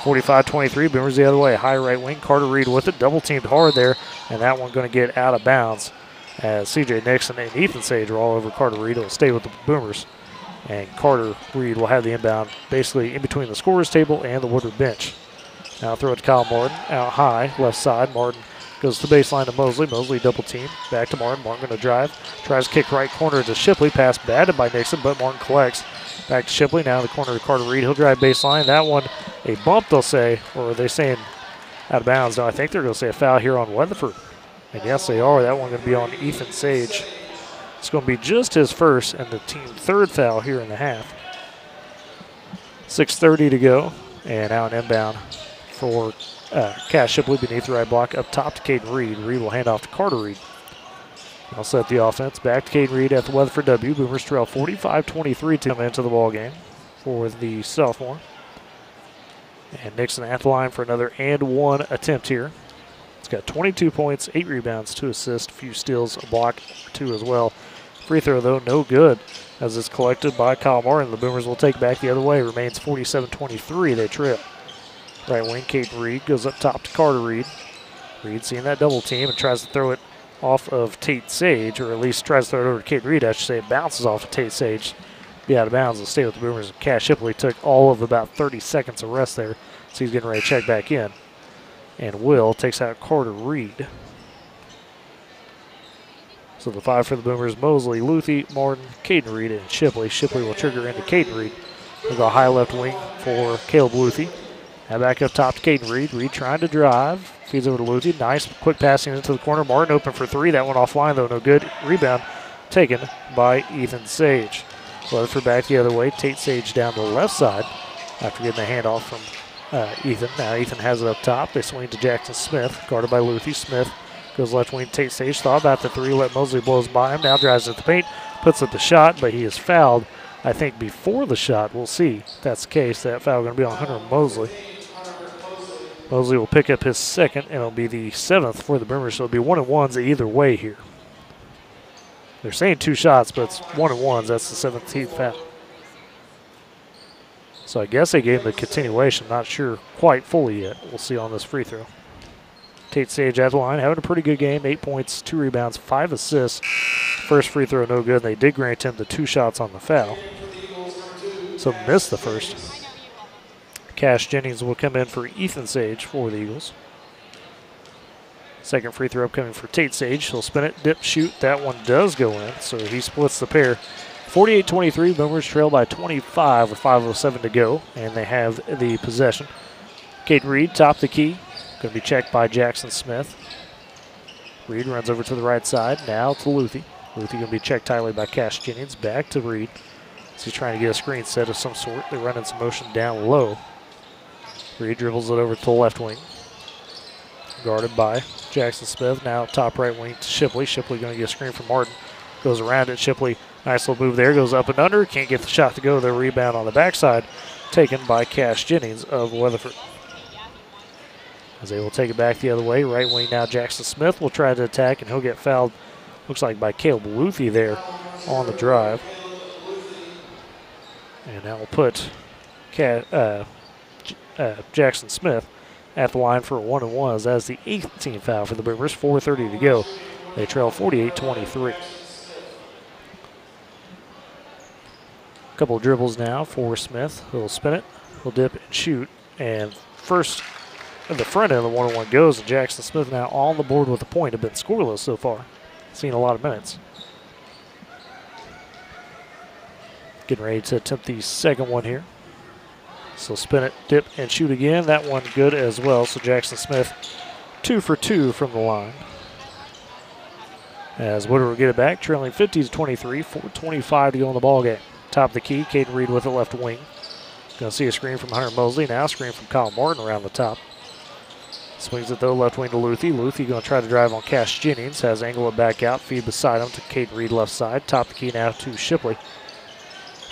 45-23, Boomers the other way. High right wing, Carter Reed with it. Double teamed hard there, and that one going to get out of bounds as C.J. Nixon and Ethan Sage are all over Carter Reed. It'll stay with the Boomers. And Carter Reed will have the inbound basically in between the scorer's table and the Woodward bench. Now throw it to Kyle Martin, out high, left side. Martin goes to the baseline to Mosley. Mosley double team, back to Martin. Martin going to drive, tries to kick right corner to Shipley. Pass batted by Nixon, but Martin collects. Back to Shipley, now in the corner to Carter Reed. He'll drive baseline. That one, a bump, they'll say, or are they saying out of bounds? No, I think they're going to say a foul here on Weatherford. And yes, they are. That one going to be on Ethan Sage. It's going to be just his first and the team 3rd foul here in the half. 6:30 to go, and now an inbound for Cass Shipley beneath the right block up top to Caden Reed. Reed will hand off to Carter Reed. I'll set the offense back to Caden Reed at the Weatherford W. Boomers trail 45-23 to come into the ball game for the sophomore. And Nixon at the line for another and one attempt here. He's got 22 points, 8 rebounds, 2 assists, a few steals, a block, 2 as well. Free throw, though, no good as it's collected by Kyle Martin. The Boomers will take back the other way. Remains 47-23. They trail. Right wing, Caden Reed goes up top to Carter Reed. Reed seeing that double team and tries to throw it off of Tate Sage, or at least tries to throw it over to Caden Reed, I should say. It bounces off of Tate Sage. Be out of bounds. It'll stay with the Boomers. Cash Shipley took all of about 30 seconds of rest there, so he's getting ready to check back in. And Will takes out Carter Reed. So the 5 for the Boomers: Mosley, Luthi, Martin, Caden Reed, and Shipley. Shipley will trigger into Caden Reed. We'll go high left wing for Caleb Luthi. Now back up top to Caden Reed. Reed trying to drive. Feeds over to Luthi. Nice quick passing into the corner. Martin open for 3. That one offline though, no good. Rebound taken by Ethan Sage. Weatherford back the other way. Tate Sage down the left side after getting the handoff from Ethan. Now Ethan has it up top. They swing to Jackson Smith, guarded by Luthi. Smith goes left wing. Tate Sage thought about the 3. Let Mosley blows by him. Now drives at the paint. Puts up the shot, but he is fouled, I think, before the shot. We'll see if that's the case. That foul going to be on Hunter Mosley. Mosley will pick up his second, and it'll be the 7th for the Boomers. So it'll be 1-and-1s either way here. They're saying 2 shots, but it's 1-and-1s. That's the 17th foul. So I guess they gave him the continuation. Not sure quite fully yet. We'll see on this free throw. Tate Sage at the line, having a pretty good game. 8 points, 2 rebounds, 5 assists. First free throw no good. They did grant him the 2 shots on the foul. So missed the first. Cash Jennings will come in for Ethan Sage for the Eagles. Second free throw upcoming for Tate Sage. He'll spin it, dip, shoot. That one does go in, so he splits the pair. 48-23, Boomers trail by 25 with 5:07 to go, and they have the possession. Caden Reed, top the key. Going to be checked by Jackson Smith. Reed runs over to the right side, now to Luthi. Luthi going to be checked tightly by Cash Jennings. Back to Reed. So he's trying to get a screen set of some sort. They're running some motion down low. Reed dribbles it over to the left wing. Guarded by Jackson Smith. Now top right wing to Shipley. Shipley going to get a screen from Martin. Goes around it. Shipley, nice little move there. Goes up and under. Can't get the shot to go. The rebound on the backside taken by Cash Jennings of Weatherford. As they will take it back the other way. Right wing now Jackson Smith will try to attack, and he'll get fouled, looks like by Caleb Luthi there on the drive. And that will put Jackson Smith at the line for a 1-and-1. That's the 18th foul for the Boomers. 4:30 to go. They trail 48-23. Couple of dribbles now for Smith. He'll spin it. He'll dip and shoot. And first, at the front end of the 1-on-1 goes, and Jackson Smith now on the board with a point. Have been scoreless so far. Seen a lot of minutes. Getting ready to attempt the second one here. So spin it, dip, and shoot again. That one good as well. So Jackson Smith 2 for 2 from the line. As Woodward will get it back, trailing 50-23, 4:25 to go in the ball game. Top of the key, Caden Reed with the left wing. Going to see a screen from Hunter Mosley. Now screen from Kyle Martin around the top. Swings it though, left wing to Luthi. Luthi going to try to drive on Cash Jennings. Has angle it back out, feed beside him to Caden Reed left side. Top of the key now to Shipley.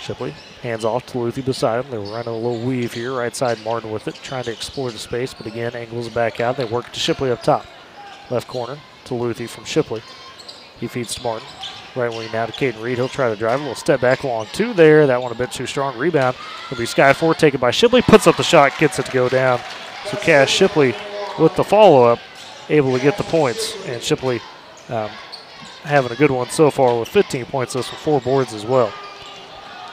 Shipley hands off to Luthi beside him. They're running a little weave here. Right side Martin with it, trying to explore the space, but again, angles it back out. They work it to Shipley up top. Left corner to Luthi from Shipley. He feeds to Martin. Right wing now to Caden Reed. He'll try to drive a little step back along 2 there. That one a bit too strong. Rebound will be Sky 4, taken by Shipley. Puts up the shot, gets it to go down. So Cash Shipley with the follow-up, able to get the points. And Shipley having a good one so far with 15 points, those with 4 boards as well.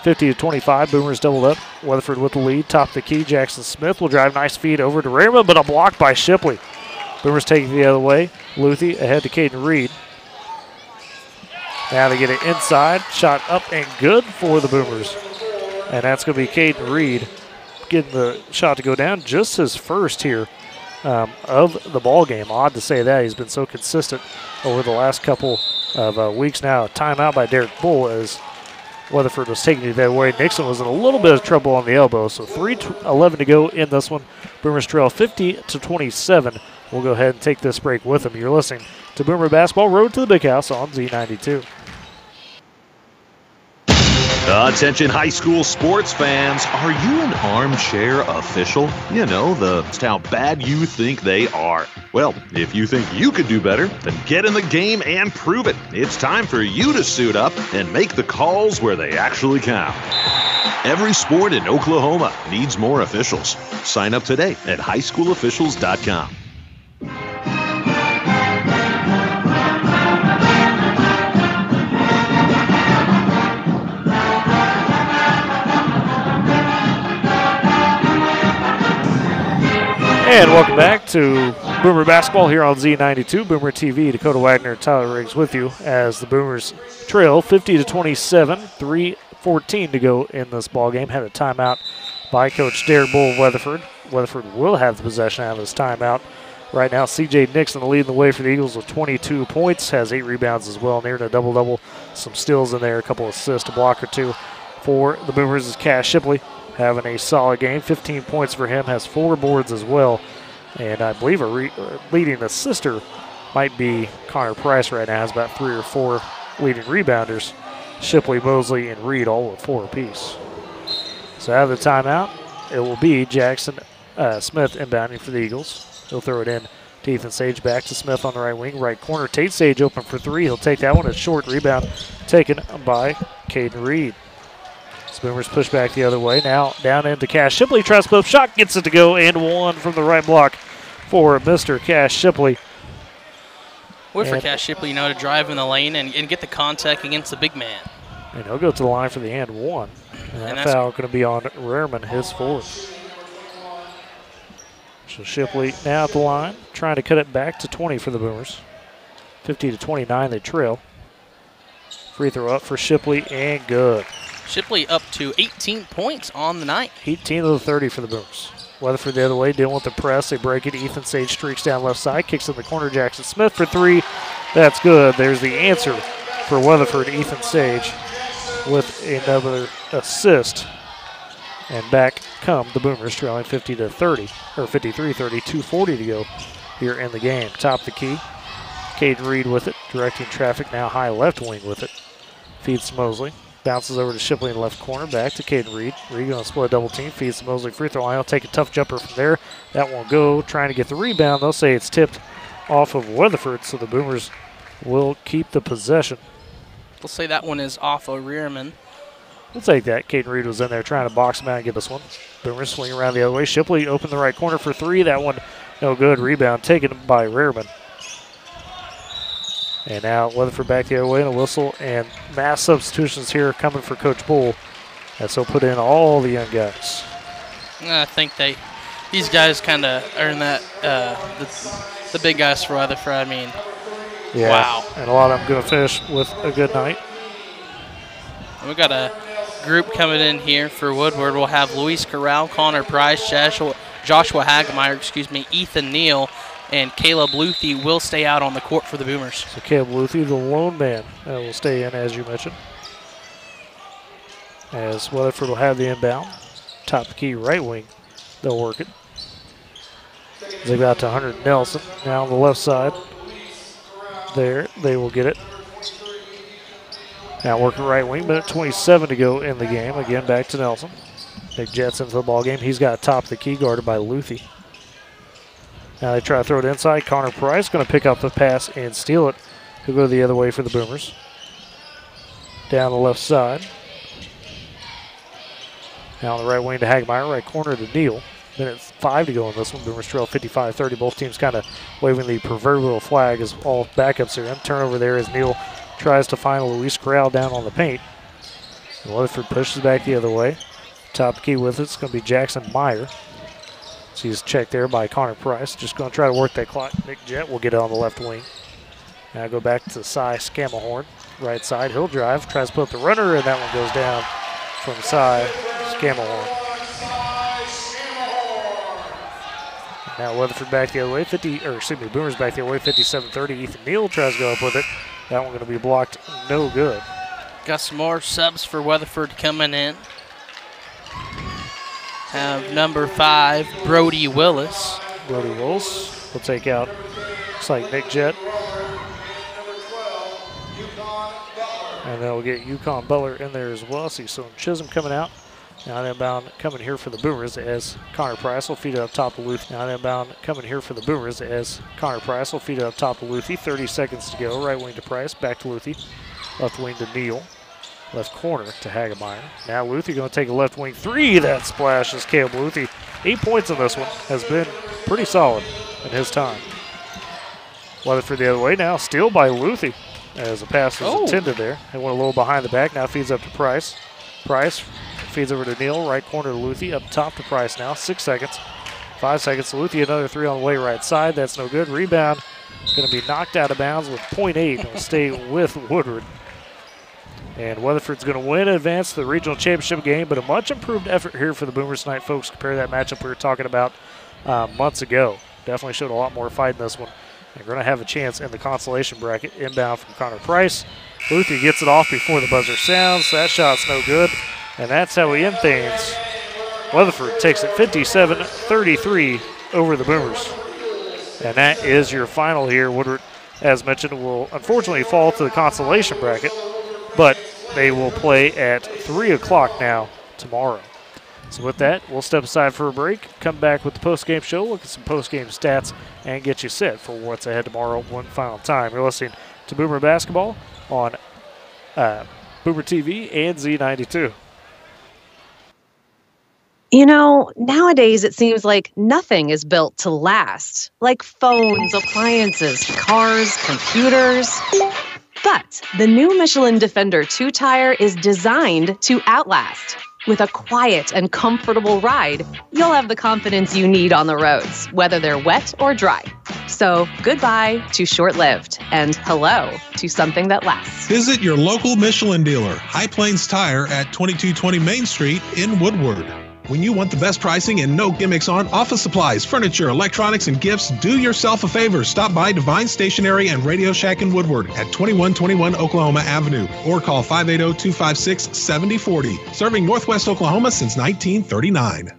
50-25, Boomers doubled up. Weatherford with the lead. Top of the key, Jackson Smith will drive, nice feed over to Raymond, but a block by Shipley. Boomers taking it the other way. Luthi ahead to Caden Reed. Now they get it inside. Shot up and good for the Boomers. And that's going to be Caden Reed getting the shot to go down. Just his first here of the ball game. Odd to say that. He's been so consistent over the last couple of weeks now. A timeout by Derek Bull as Weatherford was taking it that way. Nixon was in a little bit of trouble on the elbow. So 3:11 to go in this one. Boomers trail 50-27. We'll go ahead and take this break with them. You're listening to Boomer Basketball Road to the Big House on Z92. Attention high school sports fans, are you an armchair official? You know, just how bad you think they are. Well, if you think you could do better, then get in the game and prove it. It's time for you to suit up and make the calls where they actually count. Every sport in Oklahoma needs more officials. Sign up today at highschoolofficials.com. And welcome back to Boomer Basketball here on Z92. Boomer TV, Dakota Wagner, Tyler Riggs with you as the Boomers trail 50-27, 3:14 to go in this ball game. Had a timeout by Coach Derek Bull of Weatherford. Weatherford will have the possession out of this timeout. Right now, C.J. Nixon leading the way for the Eagles with 22 points, has 8 rebounds as well, near to a double-double. Some steals in there, a couple assists, a block or two. For the Boomers is Cash Shipley, having a solid game. 15 points for him, has 4 boards as well. And I believe a leading assister might be Connor Price right now. Has about 3 or 4 leading rebounders. Shipley, Mosley, and Reed all with 4 apiece. So out of the timeout, it will be Jackson Smith inbounding for the Eagles. He'll throw it in to Ethan Sage, back to Smith on the right wing. Right corner, Tate Sage open for 3. He'll take that one. A short rebound taken by Caden Reed. Boomers push back the other way. Now down into Cash Shipley. Tries to put up shot, gets it to go, and one from the right block for Mr. Cash Shipley. For Cash Shipley, to drive in the lane and get the contact against the big man. And he'll go to the line for the and one. And that foul going to be on Rehrman, his fourth. So Shipley now at the line, trying to cut it back to 20 for the Boomers. 50-29, they trail. Free throw up for Shipley, and good. Shipley up to 18 points on the night. 18 of the 30 for the Boomers. Weatherford the other way, dealing with the press. They break it. Ethan Sage streaks down left side, kicks in the corner. Jackson Smith for 3. That's good. There's the answer for Weatherford. Ethan Sage with another assist. And back come the Boomers, trailing 50-30, or 53-30, 2:40 to go here in the game. Top of the key. Caden Reed with it, directing traffic now high left wing with it. Feeds to Mosley. Bounces over to Shipley in the left corner. Back to Caden Reed. Reed going to split a double team. Feeds to Mosley free throw line. He'll take a tough jumper from there. That won't go. Trying to get the rebound. They'll say it's tipped off of Weatherford, so the Boomers will keep the possession. They'll say that one is off of Rehrman. We'll take that. Caden Reed was in there trying to box him out and get this one. Boomers swing around the other way. Shipley open the right corner for 3. That one no good. Rebound taken by Rehrman. And now Weatherford back the other way, and a whistle, and mass substitutions here coming for Coach Bull, as he'll put in all the young guys. I think these guys kind of earn that, the big guys for Weatherford. I mean, yeah, wow. And a lot of them going to finish with a good night. And we got a group coming in here for Woodward. We'll have Luis Corral, Connor Price, Joshua Hagemeyer, Ethan Neal, and Caleb Luthi will stay out on the court for the Boomers. So Caleb Luthi, the lone man, will stay in, as you mentioned. As Weatherford will have the inbound. Top of the key right wing, they'll work it. They got to Hunter Nelson. Now on the left side. There, they will get it. Now working right wing, minute 27 to go in the game. Again, back to Nelson. Big Jets into the ball game. He's got top of the key, guarded by Luthi. Now they try to throw it inside. Connor Price going to pick up the pass and steal it. He'll go the other way for the Boomers. Down the left side. Now on the right wing to Hagemeyer. Right corner to Neal. Minute 5 to go in this one. Boomers trail 55-30. Both teams kind of waving the proverbial flag as all backups are in. Turnover there as Neal tries to find Luis Corral down on the paint. And Weatherford pushes back the other way. Top key with it's going to be Jackson Meyer. He's checked there by Connor Price. Just going to try to work that clock. Nick Jett will get it on the left wing. Now go back to Cy Scammahorn. Right side. He'll drive. Tries to put up the runner, and that one goes down from Cy Scammahorn. Now Weatherford back the other way. Boomers back the other way. 57-30. Ethan Neal tries to go up with it. That one going to be blocked. No good. Got some more subs for Weatherford coming in. Have number 5, Brody Willis. Brody Willis will take out, looks like Nick Jett. And then we'll get Yukon Butler in there as well. See some Chisholm coming out. Now inbound coming here for the Boomers as Connor Price will feed it up top of Luthi. Now inbound coming here for the Boomers as Connor Price will feed it up top of Luthi. 30 seconds to go. Right wing to Price, back to Luthi. Left wing to Neal. Left corner to Hagemeyer. Now Luthi going to take a left wing three. That splashes Caleb Luthi. 8 points in this one. Has been pretty solid in his time. Weatherford the other way now. Steal by Luthi as the pass was intended there. They went a little behind the back. Now feeds up to Price. Price feeds over to Neal. Right corner to Luthi. Up top to Price now. 6 seconds. 5 seconds to Luthi. Another three on the way right side. That's no good. Rebound. Going to be knocked out of bounds with .8. It'll stay with Woodward. And Weatherford's going to win and advance to the regional championship game, but a much improved effort here for the Boomers tonight, folks. Compare that matchup we were talking about months ago. Definitely showed a lot more fight in this one. They're going to have a chance in the consolation bracket. Inbound from Connor Price. Luthi gets it off before the buzzer sounds. That shot's no good. And that's how we end things. Weatherford takes it 57-33 over the Boomers. And that is your final here. Woodward, as mentioned, will unfortunately fall to the consolation bracket, but they will play at 3 o'clock now tomorrow. So with that, we'll step aside for a break, come back with the post-game show, look at some post-game stats, and get you set for what's ahead tomorrow one final time. You're listening to Boomer Basketball on Boomer TV and Z92. You know, nowadays it seems like nothing is built to last, like phones, appliances, cars, computers. But the new Michelin Defender 2-tire is designed to outlast. With a quiet and comfortable ride, you'll have the confidence you need on the roads, whether they're wet or dry. So goodbye to short-lived and hello to something that lasts. Visit your local Michelin dealer, High Plains Tire at 2220 Main Street in Woodward. When you want the best pricing and no gimmicks on office supplies, furniture, electronics, and gifts, do yourself a favor. Stop by Divine Stationery and Radio Shack in Woodward at 2121 Oklahoma Avenue or call 580-256-7040. Serving Northwest Oklahoma since 1939.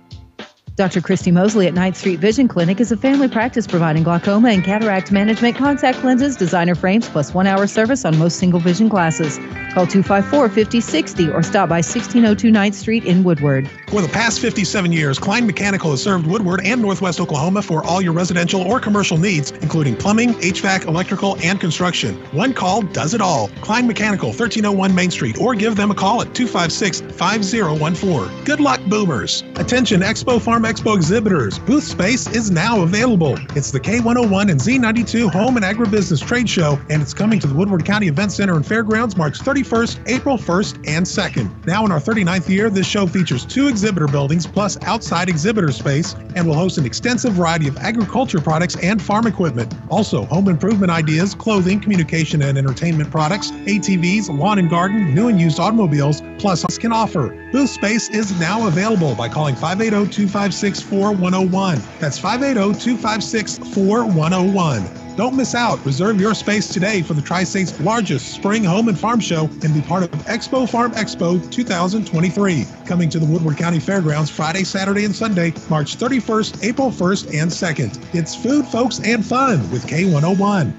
Dr. Christy Mosley at 9th Street Vision Clinic is a family practice providing glaucoma and cataract management, contact lenses, designer frames, plus 1-hour service on most single vision glasses. Call 254-5060 or stop by 1602 9th Street in Woodward. For the past 57 years, Klein Mechanical has served Woodward and Northwest Oklahoma for all your residential or commercial needs, including plumbing, HVAC, electrical, and construction. One call does it all. Klein Mechanical, 1301 Main Street, or give them a call at 256-5014. Good luck, Boomers. Attention, Expo Farm Expo exhibitors. Booth space is now available. It's the K101 and Z92 Home and Agribusiness Trade Show, and it's coming to the Woodward County Event Center and Fairgrounds March 31st, April 1st, and 2nd. Now in our 39th year, this show features 2 exhibitor buildings plus outside exhibitor space and will host an extensive variety of agriculture products and farm equipment. Also, home improvement ideas, clothing, communication and entertainment products, ATVs, lawn and garden, new and used automobiles, plus us can offer. Booth space is now available by calling 580-256-4101. That's 580-256-4101. Don't miss out. Reserve your space today for the Tri-State's largest spring home and farm show and be part of Expo Farm Expo 2023. Coming to the Woodward County Fairgrounds Friday, Saturday, and Sunday, March 31st, April 1st, and 2nd. It's food, folks, and fun with K101.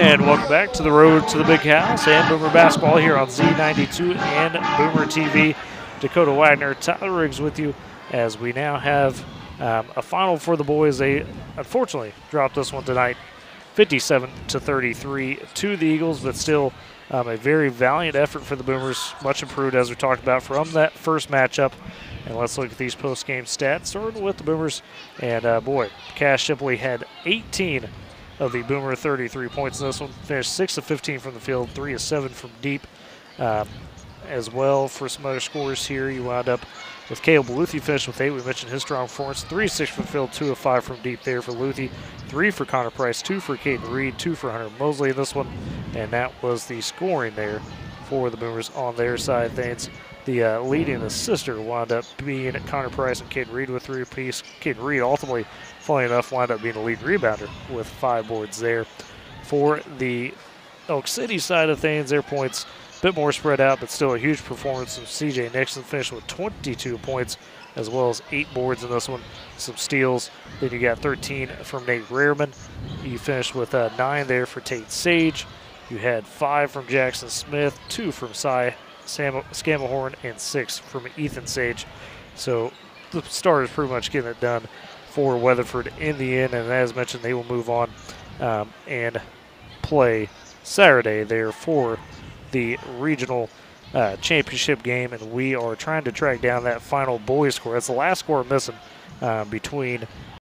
And welcome back to the road to the big house and Boomer Basketball here on Z92 and Boomer TV. Dakota Wagner, Tyler Riggs with you as we now have a final for the boys. They unfortunately dropped this one tonight, 57-33 to the Eagles, but still a very valiant effort for the Boomers, much improved as we talked about from that first matchup. And let's look at these post-game stats, starting with the Boomers. And boy, Cash Shipley had 18 of the Boomer 33 points in this one, finished 6 of 15 from the field, 3 of 7 from deep. As well for some other scores here, you wound up with Caleb Luthi finished with 8. We mentioned his strong performance. 3 of 6 from the field, 2 of 5 from deep there for Luthi. 3 for Connor Price, 2 for Caden Reed, 2 for Hunter Mosley in this one. And that was the scoring there for the Boomers on their side of things. The leading assister wound up being Connor Price and Caden Reed with 3 apiece. Caden Reed ultimately, funny enough, wound up being the lead rebounder with 5 boards there. For the Elk City side of things, their points a bit more spread out, but still a huge performance from C.J. Nixon, finished with 22 points as well as 8 boards in this one, some steals. Then you got 13 from Nate Rehrman. You finished with 9 there for Tate Sage. You had 5 from Jackson Smith, 2 from Cy Scammahorn, and 6 from Ethan Sage. So the starters pretty much getting it done for Weatherford in the end, and as mentioned, they will move on and play Saturday there for the regional championship game, and we are trying to track down that final boys score. That's the last score missing between